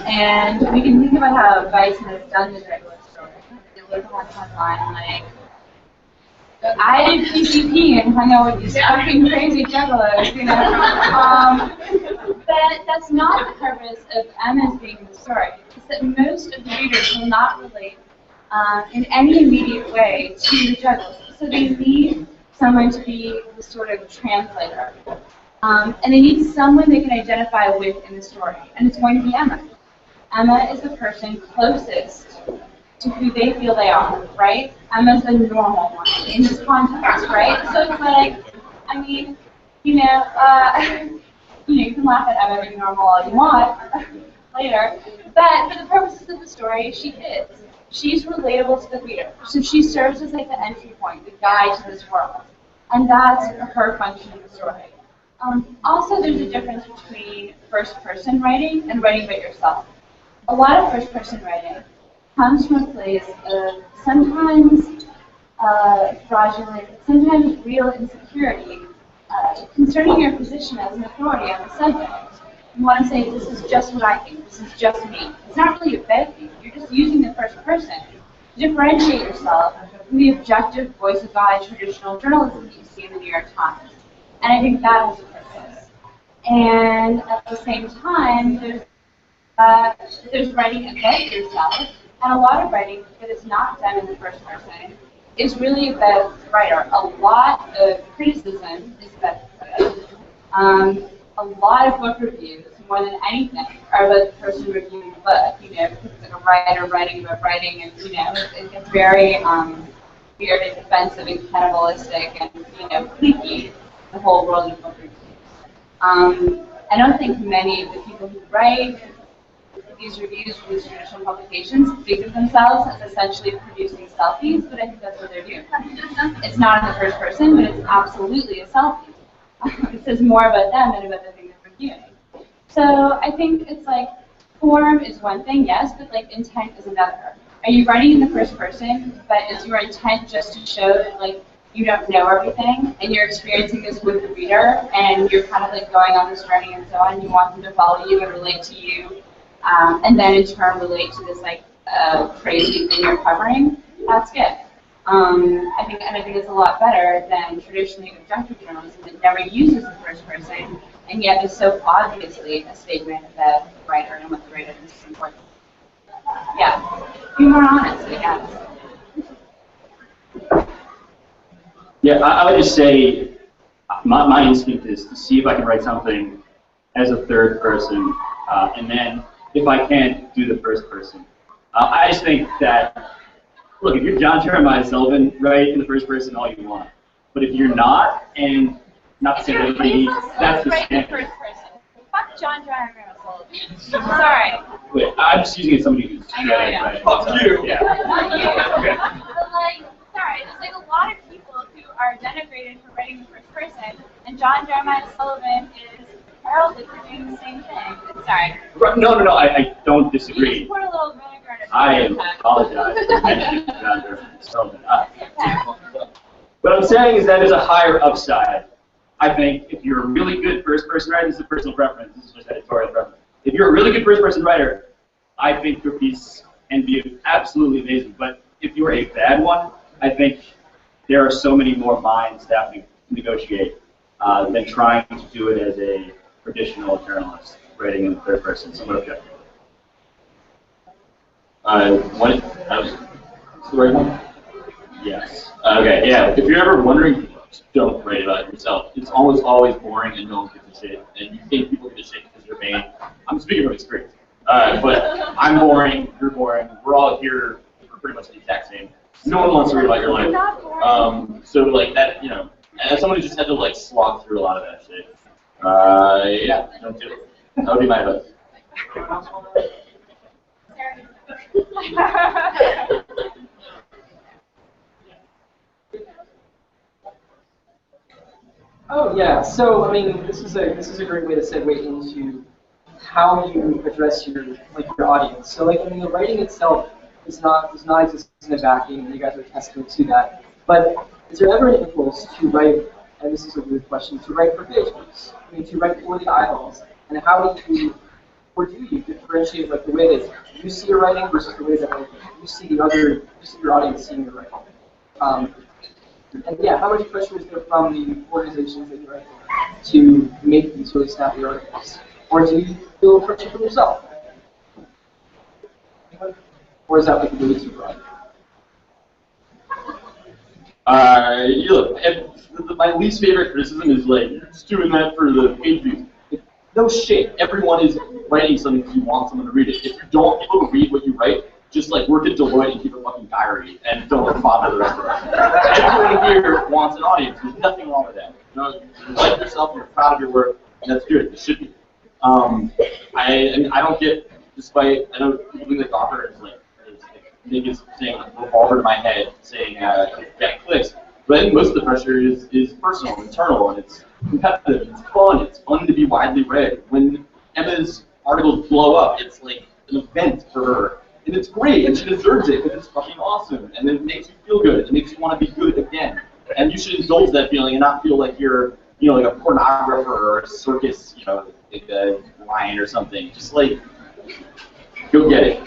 And we can think about how Vice has done the regular story. They would have had headline like, I did PCP and hung out with these fucking crazy juggalos, you know. But that's not the purpose of Emma's being the story. It's that most of the readers will not relate in any immediate way to the juggalos. So they need someone to be the sort of translator. And they need someone they can identify with in the story. And it's going to be Emma. Emma is the person closest to who they feel they are, right? Emma's the normal one in this context, right? So it's like, I mean, you know, you can laugh at Emma being normal all you want later, but for the purposes of the story, she is. She's relatable to the reader. So she serves as like the entry point, the guide to this world. And that's her function in the story. Also, there's a difference between first-person writing and writing about yourself. A lot of first-person writing comes from a place of sometimes fraudulent, sometimes real insecurity concerning your position as an authority on the subject. You want to say, this is just what I think, this is just me. It's not really a bad thing. You're just using the first person to differentiate yourself from the objective voice of God traditional journalism that you see in the New York Times. And I think that has a purpose. And at the same time, there's writing about yourself, and a lot of writing that is not done in the first person is really about the writer. A lot of criticism is about the writer. A lot of book reviews, more than anything, are about the person reviewing the book. You know, like a writer writing about writing, and you know, it's very weird and defensive and cannibalistic and you know, cliquey, the whole world of book reviews. I don't think many of the people who write these reviews for these traditional publications think of themselves as essentially producing selfies, but I think that's what they're doing. It's not in the first person, but it's absolutely a selfie. It says more about them than about the thing they're reviewing. So I think it's like, form is one thing, yes, but like intent is another. Are you writing in the first person, but is your intent just to show that like you don't know everything, and you're experiencing this with the reader, and you're kind of like going on this journey and so on, you want them to follow you and relate to you, and then in turn relate to this like crazy thing you're covering? That's good. I think it's a lot better than traditionally objective journalism that never uses the first person, and yet is so obviously a statement about the writer and what the writer is important. Yeah, be more honest, I guess. Yeah, I would just say my instinct is to see if I can write something as a third person, and then if I can't do the first person, I just think that, look, if you're John Jeremiah Sullivan, write in the first person all you want. But if you're not, and not to say that everybody needs, that's the Right in the standard. first person. Fuck John Jeremiah Sullivan. Sorry. Wait, I'm just using it as somebody who's I know, I know. right. Fuck you. Yeah. Okay. But like, sorry, there's like a lot of people who are denigrated for writing in the first person, and John Jeremiah Sullivan is heralded for doing the same thing. Sorry. No, I don't You disagree. just put a little vinegar in it. I apologize for mentioning John Jeremiah Sullivan. What I'm saying is that there's a higher upside. I think if you're a really good first-person writer, this is a personal preference, this is just editorial preference. If you're a really good first-person writer, I think your piece can be absolutely amazing. But if you're a bad one, I think there are so many more minds to have to negotiate than trying to do it as a traditional journalist writing in the third person. So what objective? What's the right one? Yes. Okay, yeah. If you're ever wondering, don't write about it yourself. It's almost always boring and no one gives a shit. And you think people give a shit because you're vain. I'm speaking from experience. But I'm boring, you're boring. We're all here for pretty much the exact same. No one wants to read about your life. So like that, you know, as someone who just had to like slog through a lot of that shit. Yeah, don't do it. That would be my advice. Oh yeah, so I mean, this is a great way to segue into how you address your audience. So like, I mean, the writing itself does not exist in a vacuum, and you guys are testament to that. But is there ever an impulse to write? And this is a weird question: to write for pages? I mean, to write for the eyeballs? And how do you, or do you differentiate like the way that you see your writing versus the way that like, you see your audience seeing your writing? And yeah, how much pressure is there from the organizations that you write for to make these really snappy articles? Or do you feel pressure from yourself? Or is that like really too broad? Look, my least favorite criticism is like, you're just doing that for the page views. No shit, everyone is writing something because you want someone to read it. If you don't want people to read what you write, just like work at Deloitte and keep a fucking diary and don't bother the rest of us. Everyone here wants an audience. There's nothing wrong with that. You know, you like yourself, you're proud of your work, and that's good. It should be. I don't get, despite, I know people think like Outr is like, niggas saying like, revolver to my head, saying get clicks. But I think most of the pressure is personal, internal, and it's competitive, it's fun to be widely read. When Emma's articles blow up, it's like an event for her. And it's great, and she deserves it, because it's fucking awesome. And it makes you feel good. It makes you want to be good again. And you should indulge that feeling and not feel like you're, you know, like a pornographer or a circus, you know, like a lion or something. Just like, go get it.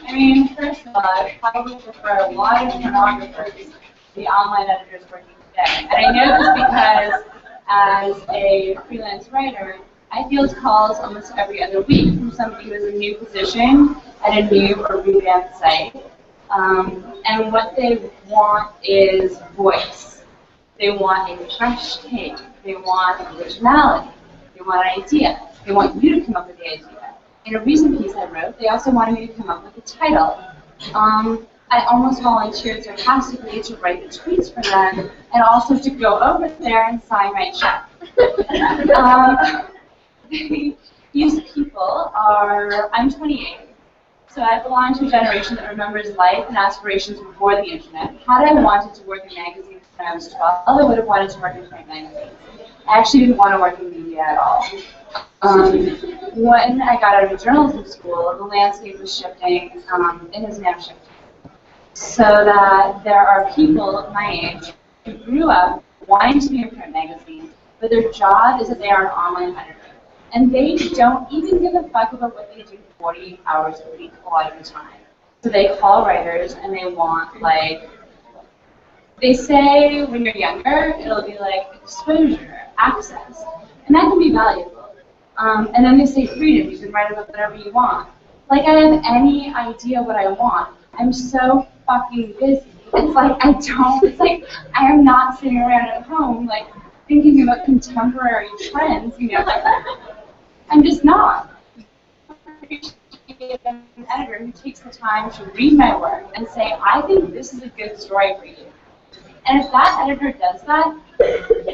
I mean, first of all, I probably prefer a lot of pornographers to the online editors working today. And I know this because, as a freelance writer, I field calls almost every other week from somebody who has a new position at a new or revamped site. And what they want is voice. They want a fresh take. They want originality. They want an idea. They want you to come up with the idea. In a recent piece I wrote, they also wanted me to come up with a title. I almost volunteered sarcastically to write the tweets for them and also to go over there and sign my check. These people are, I'm 28, so I belong to a generation that remembers life and aspirations before the internet. Had I wanted to work in magazines when I was 12, I would have wanted to work in print magazines. I actually didn't want to work in media at all. When I got out of journalism school, the landscape was shifting, it has now shifted. So that there are people my age who grew up wanting to be in print magazines, but their job is that they are an online editor. And they don't even give a fuck about what they do 40 hours a week a lot of the time. So they call writers and they want, like, they say when you're younger, it'll be like exposure, access, and that can be valuable. And then they say freedom, you can write about whatever you want. Like, I have any idea what I want. I'm so fucking busy. It's like, I am not sitting around at home, like, thinking about contemporary trends, I'm just not. An editor who takes the time to read my work and say, I think this is a good story for you. And if that editor does that,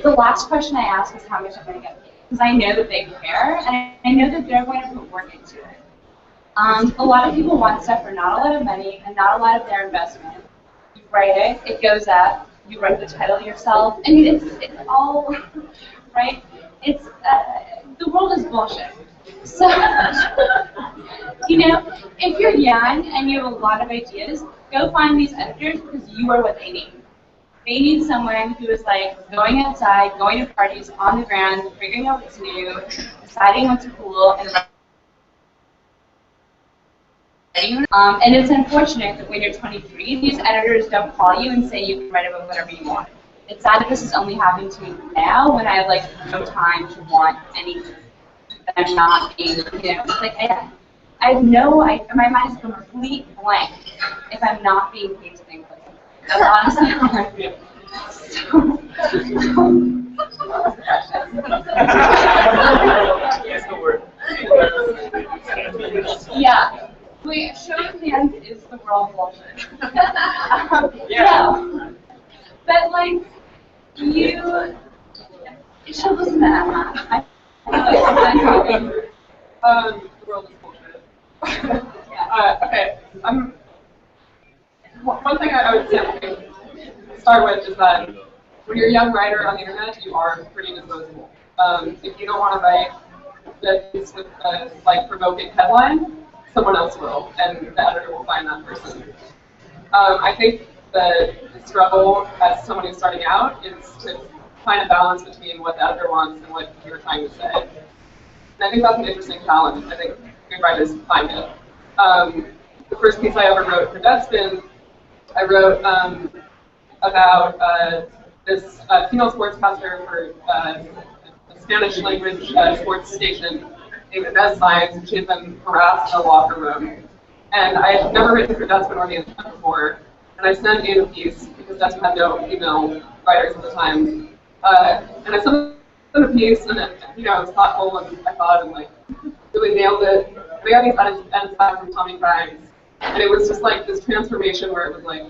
the last question I ask is how much I'm going to get paid. Because I know that they care, and I know that they're going to put work into it. A lot of people want stuff for not a lot of money and not a lot of their investment. You write it, it goes up, you write the title yourself. I mean, it's all, right? It's, the world is bullshit. So, if you're young and you have a lot of ideas, go find these editors because you are what they need. They need someone who is like going outside, going to parties, on the ground, figuring out what's new, deciding what's cool, and writing. And it's unfortunate that when you're 23, these editors don't call you and say you can write about whatever you want. It's sad that this is only happening to me now when I have like no time to want anything. I'm not being, it's like I have my mind is complete blank if I'm not being paid to think like that. That's honestly how I feel. Yeah. Wait, show of hands is the world bullshit. Yeah. But like, you should listen to that. The world is bullshit. Okay. One thing I would say start with is that when you're a young writer on the internet, you are pretty disposable. If you don't want to write that piece with a provoking headline, someone else will, and the editor will find that person. I think the struggle as someone who's starting out is to find a balance between what the editor wants and what you're trying to say. And I think that's an interesting challenge. I think good writers find it. The first piece I ever wrote for Deadspin, I wrote about this female sportscaster for a Spanish language sports station named Inez Science. She had been harassed in a locker room. And I had never written for Deadspin or the internet before. And I sent in a piece because Deadspin had no female writers at the time. And I sent a piece, and it, it was thoughtful, and I thought, and really nailed it. We got these edits back from Tommy Grimes, and it was just like this transformation where it was like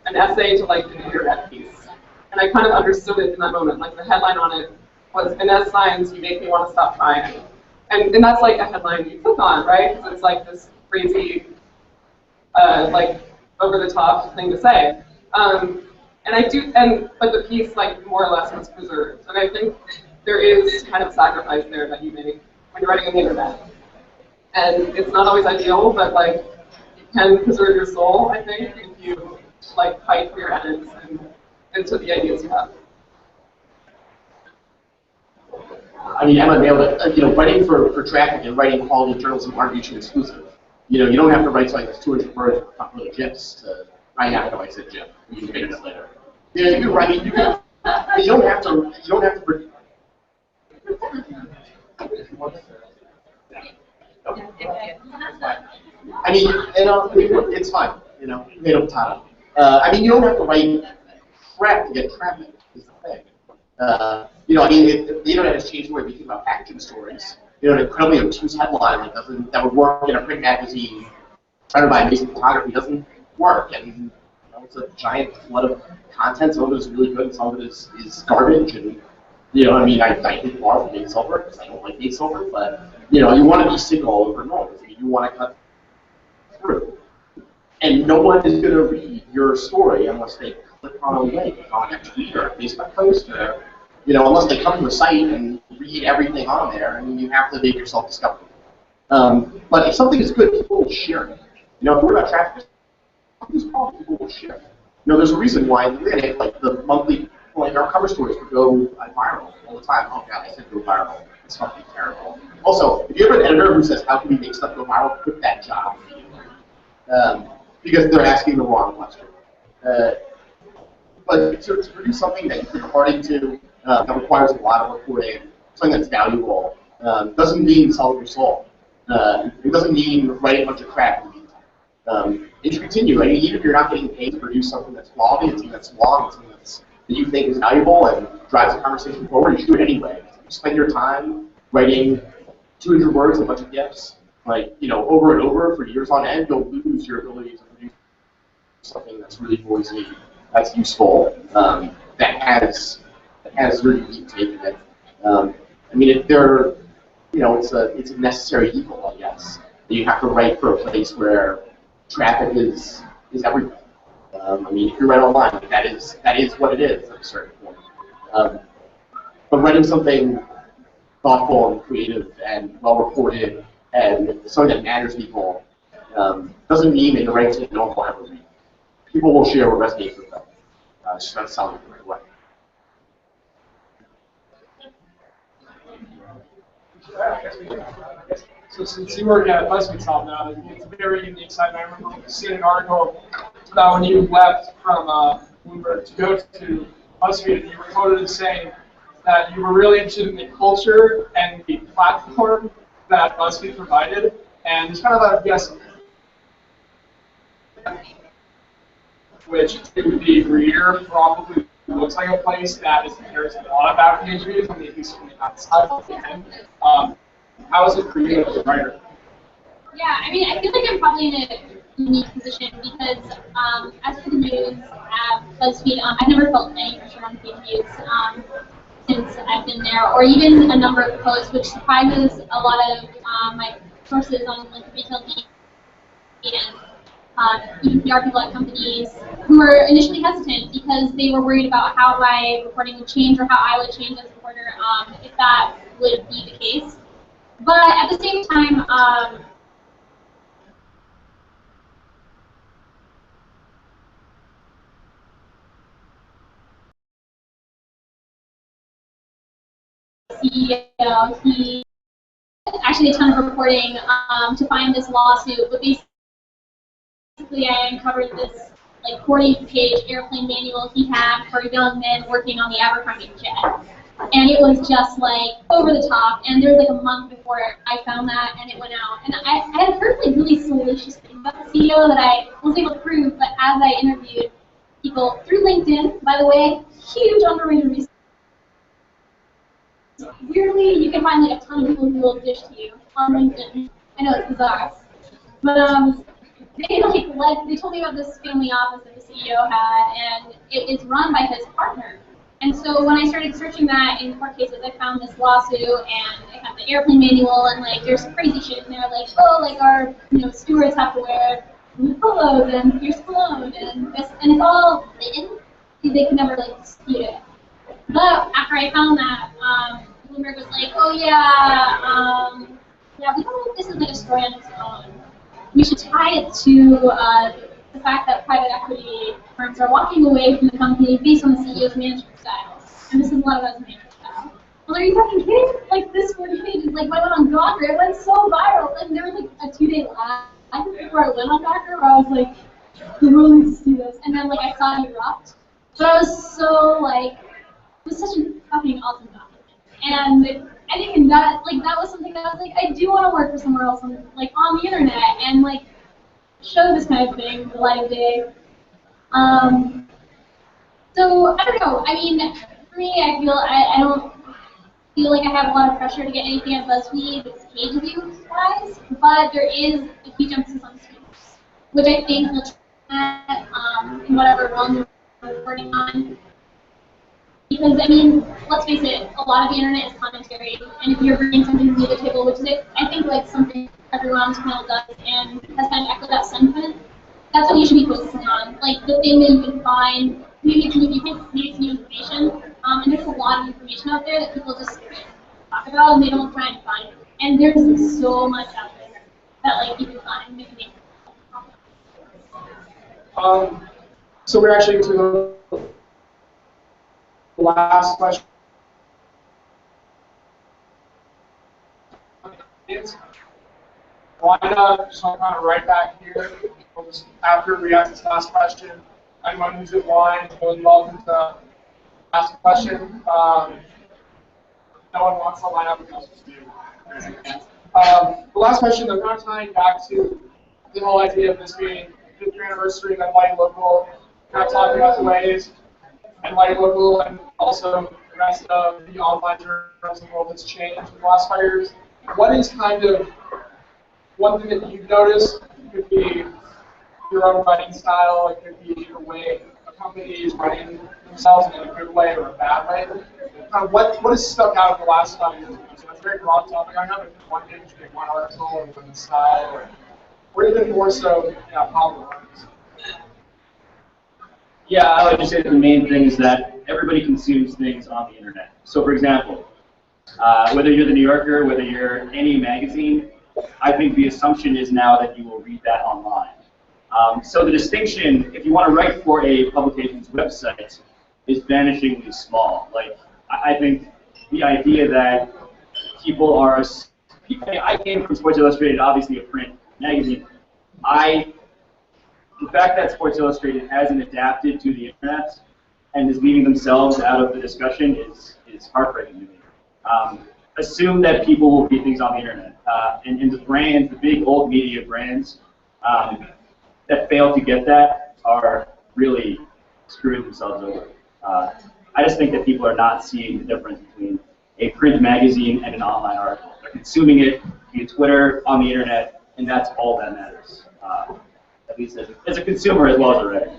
an essay to an internet piece. And I kind of understood it in that moment. Like the headline on it was Inez Science, you make me want to stop trying. And that's like a headline you click on, right? Because it's like this crazy, over the top thing to say. But the piece more or less was preserved. And I think there is kind of sacrifice there that you make when you're writing on the internet. And it's not always ideal, but you can preserve your soul, I think, if you fight for your edits and to the ideas you have. I mean, Emma nailed it. Writing for traffic and writing quality journalism aren't mutually exclusive. You don't have to write something that's 200 words with a couple of GIFs to. I know I said GIF. You can figure it out later. You can write. You don't have to. You don't have to. I mean, it's fine. Potato potato. I mean, you don't have to write crap to get traffic. Is the thing. I mean, the internet has changed the way we think about packaging stories. An incredibly obtuse headline that would work in a print magazine started by amazing photography doesn't work. And it's a giant flood of content. Some of it is really good, and some of it is garbage. And I mean, I hate far from being silver because I don't like being silver. But you want to be signal over noise. You want to cut through. And no one is going to read your story unless they click on a link on a tweet or a Facebook post or unless they come to a site and read everything on there. I mean, you have to make yourself discoverable. But if something is good, people will share it. If we're about traffic, people will share it. There's a reason why the monthly, our cover stories would go viral all the time. Oh God, I said go viral. It's fucking terrible. Also, if you have an editor who says, how can we make stuff go viral, quit that job. Because they're asking the wrong question. But to produce something that you put heart into, that requires a lot of reporting, something that's valuable, doesn't mean selling your soul. It doesn't mean writing a bunch of crap in the meantime. And you continue. I mean, even if you're not getting paid to produce something that's quality, it's something that's long, it's something that's that you think is valuable and drives the conversation forward, you should do it anyway. You spend your time writing 200 words and a bunch of GIFs, like, over and over for years on end, you'll lose your ability to produce something that's really noisy, that's useful, that has really unique take in it. I mean, it's a necessary evil, I guess. You have to write for a place where traffic is everything. I mean, if you write online, that is what it is at a certain point. But writing something thoughtful and creative and well reported and something that matters to people doesn't mean that you're writing something no one will ever read. People will share what resonates with them. It's just not selling it the right way. So since you work at Buzzfeed now, it's a very unique site. I remember seeing an article about when you left from Bloomberg to go to Buzzfeed, and you were quoted as saying that you were really interested in the culture and the platform that Buzzfeed provided, and it's kind of a guess, which it would be Reader probably looks like a place that there's a lot of African reviews, and maybe from the outside of the thing. How is it for you as a writer? Yeah, I mean, I feel like I'm probably in a unique position because as for the news at BuzzFeed, I've never felt any pressure on paid views since I've been there, or even a number of posts, which surprises a lot of my sources on like retail media and even PR people at companies who were initially hesitant because they were worried about how my reporting would change or how I would change as a reporter if that would be the case. But at the same time, CEO, he actually did a ton of reporting to find this lawsuit, but basically I uncovered this like 40-page airplane manual he had for young men working on the Abercrombie jet. And it was just like over the top, and there was like a month before I found that and it went out. And I had heard like really salacious things about the CEO that I was able to prove, but as I interviewed people through LinkedIn, by the way, huge underrated resource. Weirdly, you can find like a ton of people who will dish to you on LinkedIn. I know it's bizarre. But they told me about this family office that the CEO had, and it is run by his partner. And so when I started searching that in court cases, I found this lawsuit, and it had the airplane manual, and like there's crazy shit in there, like like our stewards have to wear polos and pierce cologne and this, and it's all written. They could never like dispute it. But after I found that, Bloomberg was like, yeah, we don't know if this is like a story on its own. We should tie it to the fact that private equity firms are walking away from the company based on the CEO's management style. And this is a lot about his management style. Well, are you fucking kidding? Like, this 40 pages, like, went on Gawker. It went so viral. And there was, like, a 2-day lag before I went on Gawker where I was like, the world needs to see this. And then, like, I saw it erupt. But I was so, like, it was such a fucking awesome document. And I think that was something that I was like, I do want to work for somewhere else on the internet and, like, show this kind of thing, the light of day. So I don't know. I mean, for me, I don't feel like I have a lot of pressure to get anything at BuzzFeed page views-wise, but there is a huge emphasis on students, which I think will try in whatever realm we're reporting on. Because, I mean, let's face it, a lot of the internet is commentary, and if you're bringing something new to the table, which is, I think, like something everyone on this panel does, and has kind of echoed that sentiment, that's what you should be focusing on. Like, the thing that you can find, maybe it's new information, and there's a lot of information out there that people just talk about, and they don't try and find. And there's so much out there that, like, you can find. So we're actually to the last question. Why not just kind of right back here? After we ask this last question, anyone who's in line is more than welcome to ask a question. No one wants to line up with us. The last question, I'm kind of tying back to the whole idea of this being 50th anniversary, then white local, kind of talking about the ways and writing local, and also the rest of the online journalism world has changed in the last 5 years. What is kind of one thing that you've noticed? It could be your own writing style, it could be the way a company is writing themselves in a good way or a bad way. Kind of what has stuck out in the last 5 years? So it's a very broad topic. I know if one page, one article, or one style, or even more so, how it works. Yeah, I would just say that the main thing is that everybody consumes things on the internet. So, for example, whether you're the New Yorker, whether you're any magazine, I think the assumption is now that you will read that online. So the distinction, if you want to write for a publication's website, is vanishingly small. Like, I think the idea that people are, I came from Sports Illustrated, obviously a print magazine. The fact that Sports Illustrated hasn't adapted to the internet and is leaving themselves out of the discussion is heartbreaking to me. Assume that people will read things on the internet. And the brands, the big old media brands that fail to get that are really screwing themselves over. I just think that people are not seeing the difference between a print magazine and an online article. They're consuming it via Twitter, on the internet, and that's all that matters. At least as a consumer as well as a writer.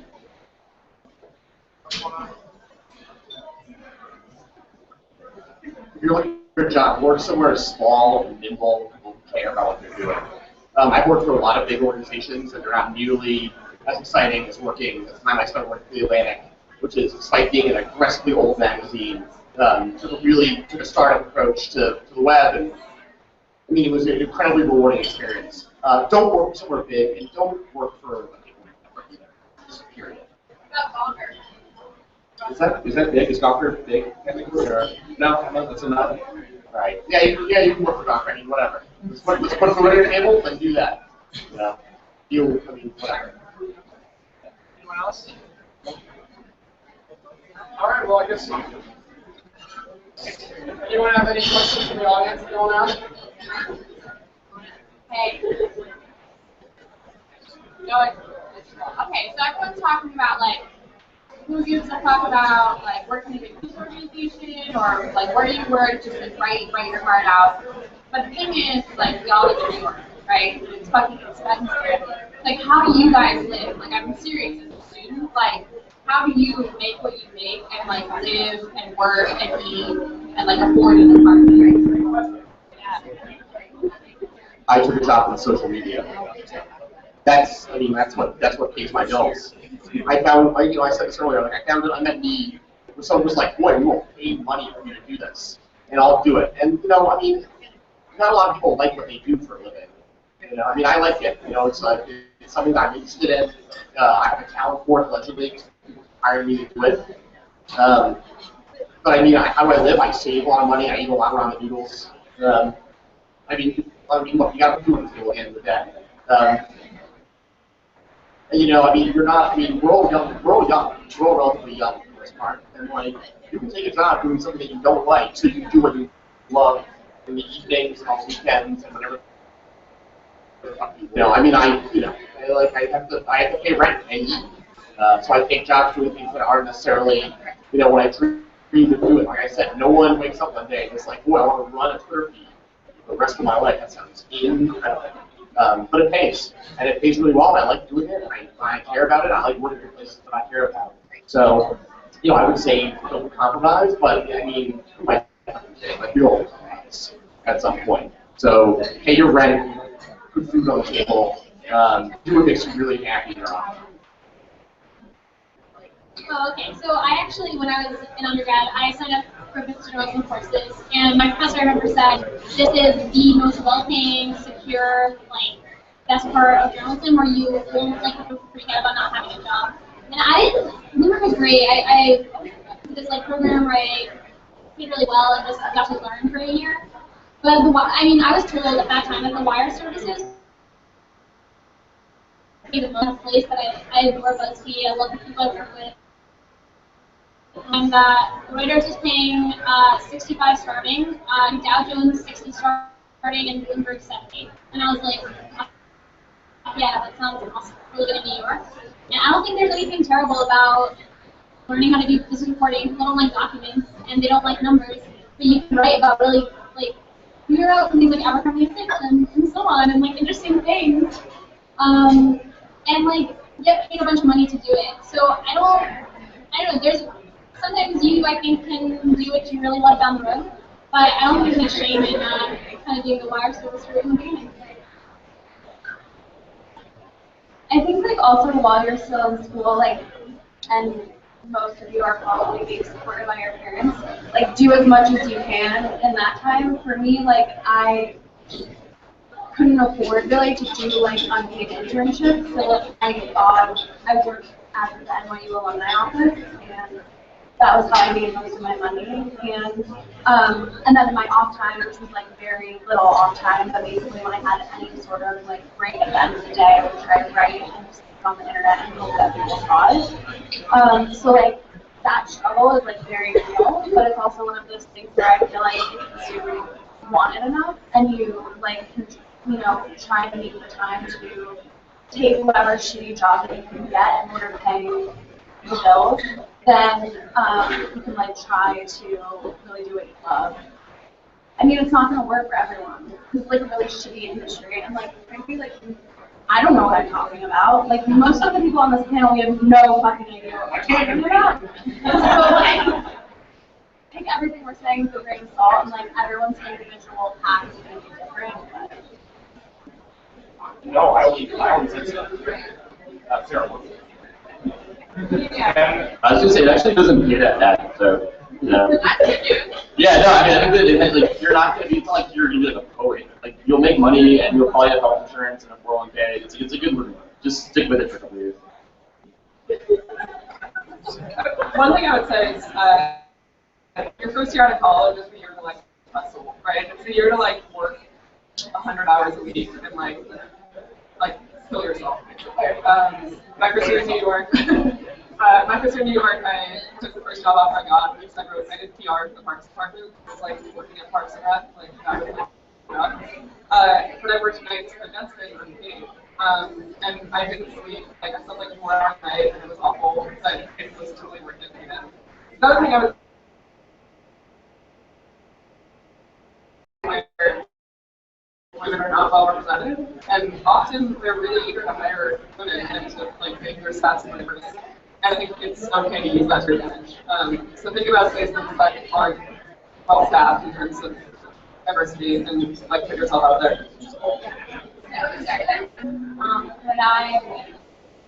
If you're looking for a job, work somewhere small and nimble, people care about what they're doing. I've worked for a lot of big organizations, and they're not nearly as exciting as working the time I spent working for The Atlantic, which is, despite being an aggressively old magazine, took a startup approach to the web, and I mean, it was an incredibly rewarding experience. Don't work somewhere big, and don't work for a big network either. Just period. Is that big? Is Gawker big? Or, no, that's enough. All right. Yeah, you can work for Gawker. I mean, whatever. Let's put the on the table and do that. Whatever. Anyone else? All right. Well, I guess. Anyone have any questions from the audience that you want to ask? Hey. Okay, so everyone's talking about who gives a fuck about working in a news organization or where you work, just write your heart out. But the thing is, we all live in New York, right? It's fucking expensive. How do you guys live? I'm serious as a student. How do you make what you make and live and work and eat and afford an apartment? I took a job on social media. That's what pays my bills. I found, I said this earlier, I met need where someone was like, boy, we won't pay money for you to do this, and I'll do it. And not a lot of people like what they do for a living. I like it. It's something that I'm interested in. I have a talent for it, allegedly, because people hire me to do it. But how do I live? I save a lot of money. I eat a lot of ramen noodles. Look, you got to put food on the table at the end of the day. We're all young. We're all relatively young for the most part. And you can take a job doing something that you don't like, so you can do what you love in the evenings and on the weekends and whatever. I have to pay rent and eat. So I take jobs doing things that aren't necessarily, when I dream of doing. Like I said, no one wakes up one day and is like, oh, I want to run a Twitter feed for the rest of my life. That sounds incredible. But it pays, and it pays really well, and I like doing it, and I care about it. I like working in places that I care about. So, I would say don't compromise, but my bill compromise at some point. So, pay your rent, put food on the table, do what makes you really happy in your life. Oh, okay. So I actually, when I was in undergrad, I signed up for business journalism courses, and my professor, I remember, said, this is the most well-paying, secure, best part of journalism where you won't, have to freak out about not having a job. And I didn't agree. I did this, program where I did really well and just got to learn for a year. But, I was told at that time that the wire services the most place that I adore Buzzfeed. I love the people I work with. And Reuters is paying 65 starting, Dow Jones 60 starting, and Bloomberg 70. And I was like, yeah, that sounds awesome for living in New York. And I don't think there's anything terrible about learning how to do business reporting. They don't like documents and they don't like numbers, but you can write about really like figure out things like Abercrombie and Fitch and so on and like interesting things. And like get paid a bunch of money to do it. So I don't know, there's sometimes you I think can do what you really love down the road, but I don't think there's any shame in kind of doing the wire service route in the beginning. I think like also while you're still in school, like, and most of you are probably being supported by your parents, like do as much as you can in that time. For me, like I couldn't afford really to do like unpaid internships, so I worked at the NYU alumni office, and that was how I made most of my money. And then my off time, which was like very little off time, but basically when I had any sort of like break at the end of the day, I would try to write and just click on the internet and hope that people saw it. So like that struggle is like very real, but it's also one of those things where I feel like if you want it enough and you like can, you know, try to make the time to take whatever shitty job that you can get in order to pay the bills, then you can like try to really do what you love. I mean, it's not going to work for everyone. It's like a really shitty industry, and like frankly, like I don't know what I'm talking about. Like most of the people on this panel, we have no fucking idea what we're talking about. So like, take everything we're saying with a grain of salt, and like everyone's individual path is going to be different. But No, I don't think so. That's terrible. I was gonna say it actually doesn't pay that bad, so you know. Yeah, no, I mean I think that like you're not gonna be, it's not like you're gonna be like a poet. Like you'll make money and you'll probably have health insurance and a 401k. It's a good one. Just stick with it for a couple years. One thing I would say is your first year out of college is the year to like hustle, right? It's the year to like work 100 hours a week and like kill yourself. My first year in New York, I took the first job offer I got, because I did PR for the Parks Department. It was like working at Parks and Rec, like that was my job. But I worked nights for Dustin unpaid. And I didn't sleep, like I slept like 4 hours a night, and it was awful, but it was totally worth it for them. The other thing I was women are not well represented, and often they're really eager to hire women and to like make their stats more diverse. And I think it's okay to use that to your advantage. So think about places that aren't well staffed in terms of diversity and like put yourself out there. When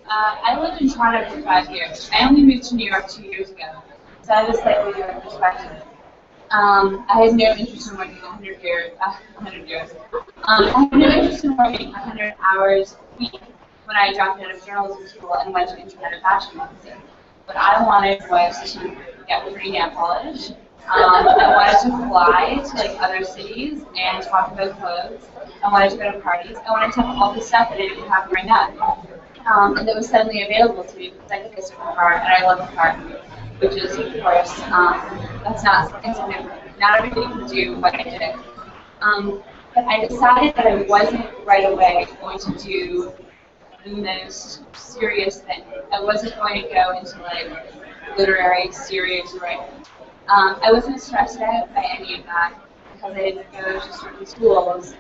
I lived in Toronto for 5 years. I only moved to New York 2 years ago, so I have a slightly different perspective. I had no interest in working 100 years. I had no interest in working 100 hours a week when I dropped out of journalism school and went to internet and fashion magazine. What I wanted was to get pretty damn polished. I wanted to fly to like other cities and talk about clothes. I wanted to go to parties. I wanted to have all the stuff that I didn't have right now. And that was suddenly available to me because I could get a car and I love the car, which is of course that's not insignificant. Not everybody can do what I did. But I decided that I wasn't right away going to do the most serious thing. I wasn't going to go into like literary, serious writing. I wasn't stressed out by any of that because I didn't go to certain schools.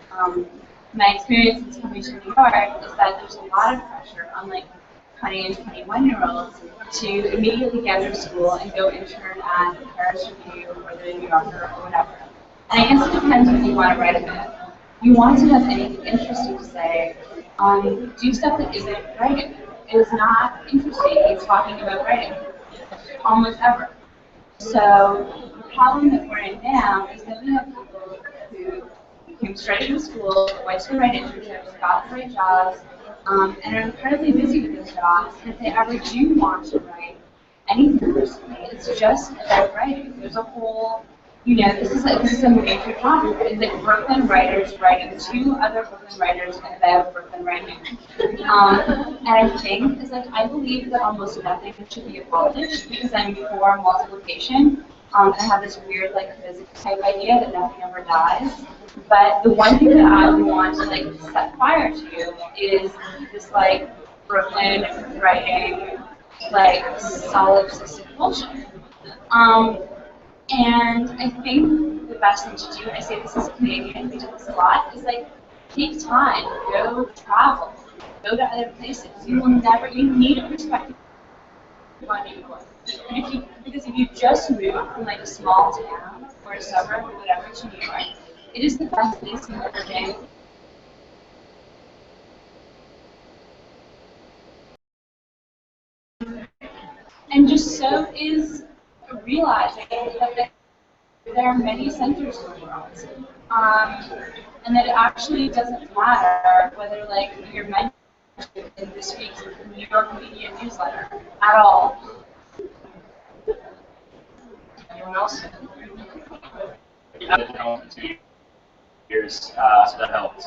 My experience in coming to New York is that there's a lot of pressure on like 20 and 21-year-olds to immediately get out of school and go intern at the Paris Review or the New Yorker or whatever. And I guess it depends what you want to write about. You want to have anything interesting to say, do stuff that isn't writing. It is not interesting in talking about writing, almost ever. So the problem that we're in now is that we have people who came straight into school, went to the right internships, got the right jobs, and are incredibly busy with those jobs. And if they ever do want to write anything personally, it's just about writing. There's a whole, this is a major topic. Is that Brooklyn writers writing to other Brooklyn writers about Brooklyn writing. And I think, I believe that almost nothing should be abolished because I'm for multiplication. I have this weird physics type idea that nothing ever dies. But the one thing that I want to set fire to is this Brooklyn writing like solipsistic bullshit. And I think the best thing to do, and I say this as a Canadian, we do this a lot, is like take time, go travel, go to other places. You will never, you need a perspective on New York. And because if you just move from like a small town or a suburb or whatever to New York, it is the best place you've ever been. And just so is realizing that there are many centers in the world, and that it actually doesn't matter whether like you're mentioned in this week's New York Media newsletter at all. Anyone else? Yeah, 2 years, so that helped.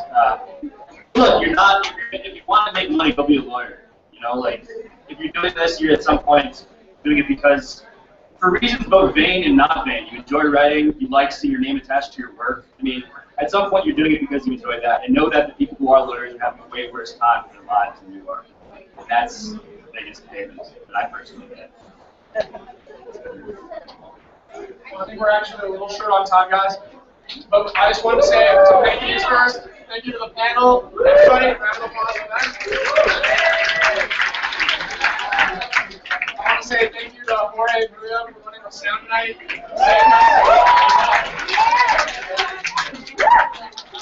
Look, if you want to make money, go be a lawyer. You know, like, if you're doing this, you're at some point doing it because, for reasons both vain and not vain, you enjoy writing, you like seeing your name attached to your work. I mean, at some point you're doing it because you enjoy that. And know that the people who are lawyers are having a way worse time in their lives than you are. And that's the biggest payment that I personally get. Well, I think we're actually a little short on time, guys. But I just wanted to say thank you first. Thank you to the panel. Everybody, round of applause for them. I want to say thank you to Jorge and Maria for running our sound night. I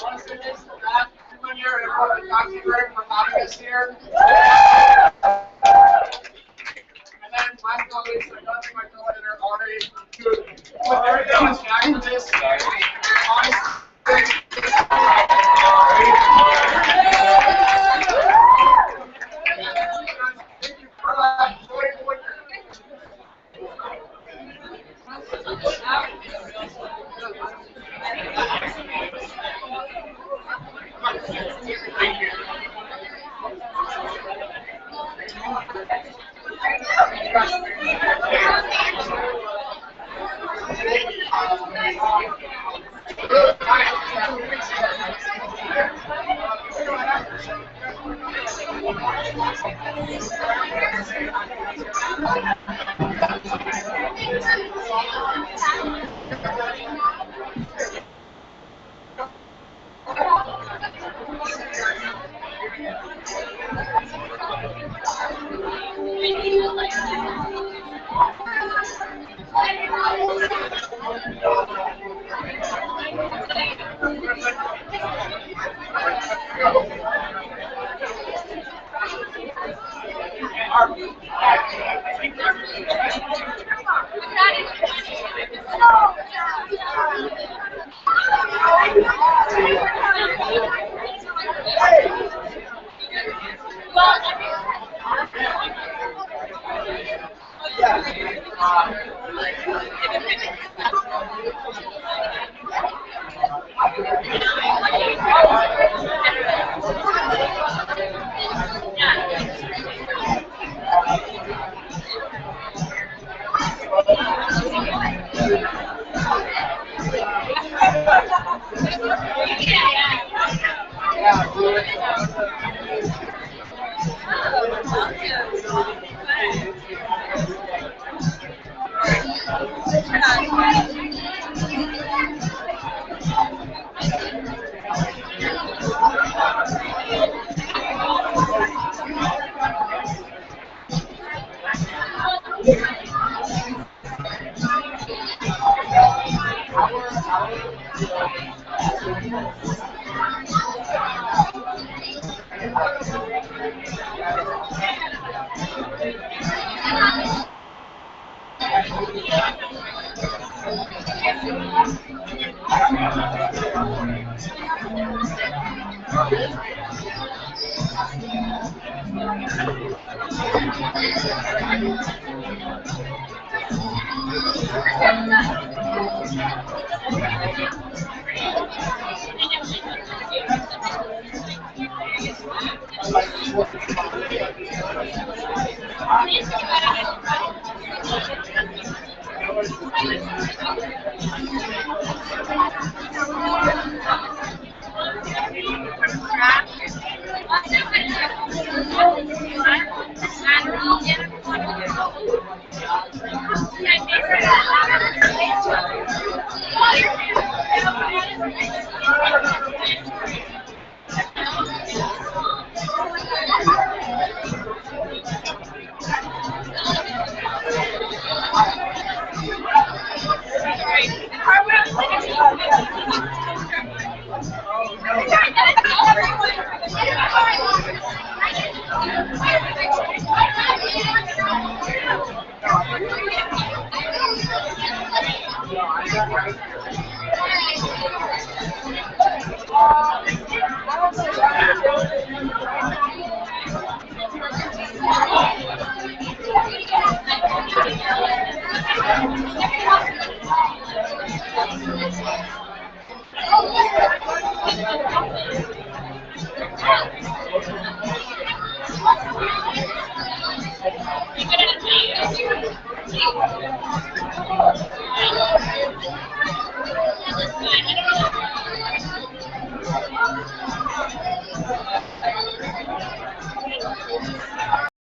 want to say thanks to Matt, everyone here, and everyone at the Cocktail Room for having us here. And then, last but not least, I got to my co-editor, Ari, who put everything on back for this. Thank you for joining what Thank you.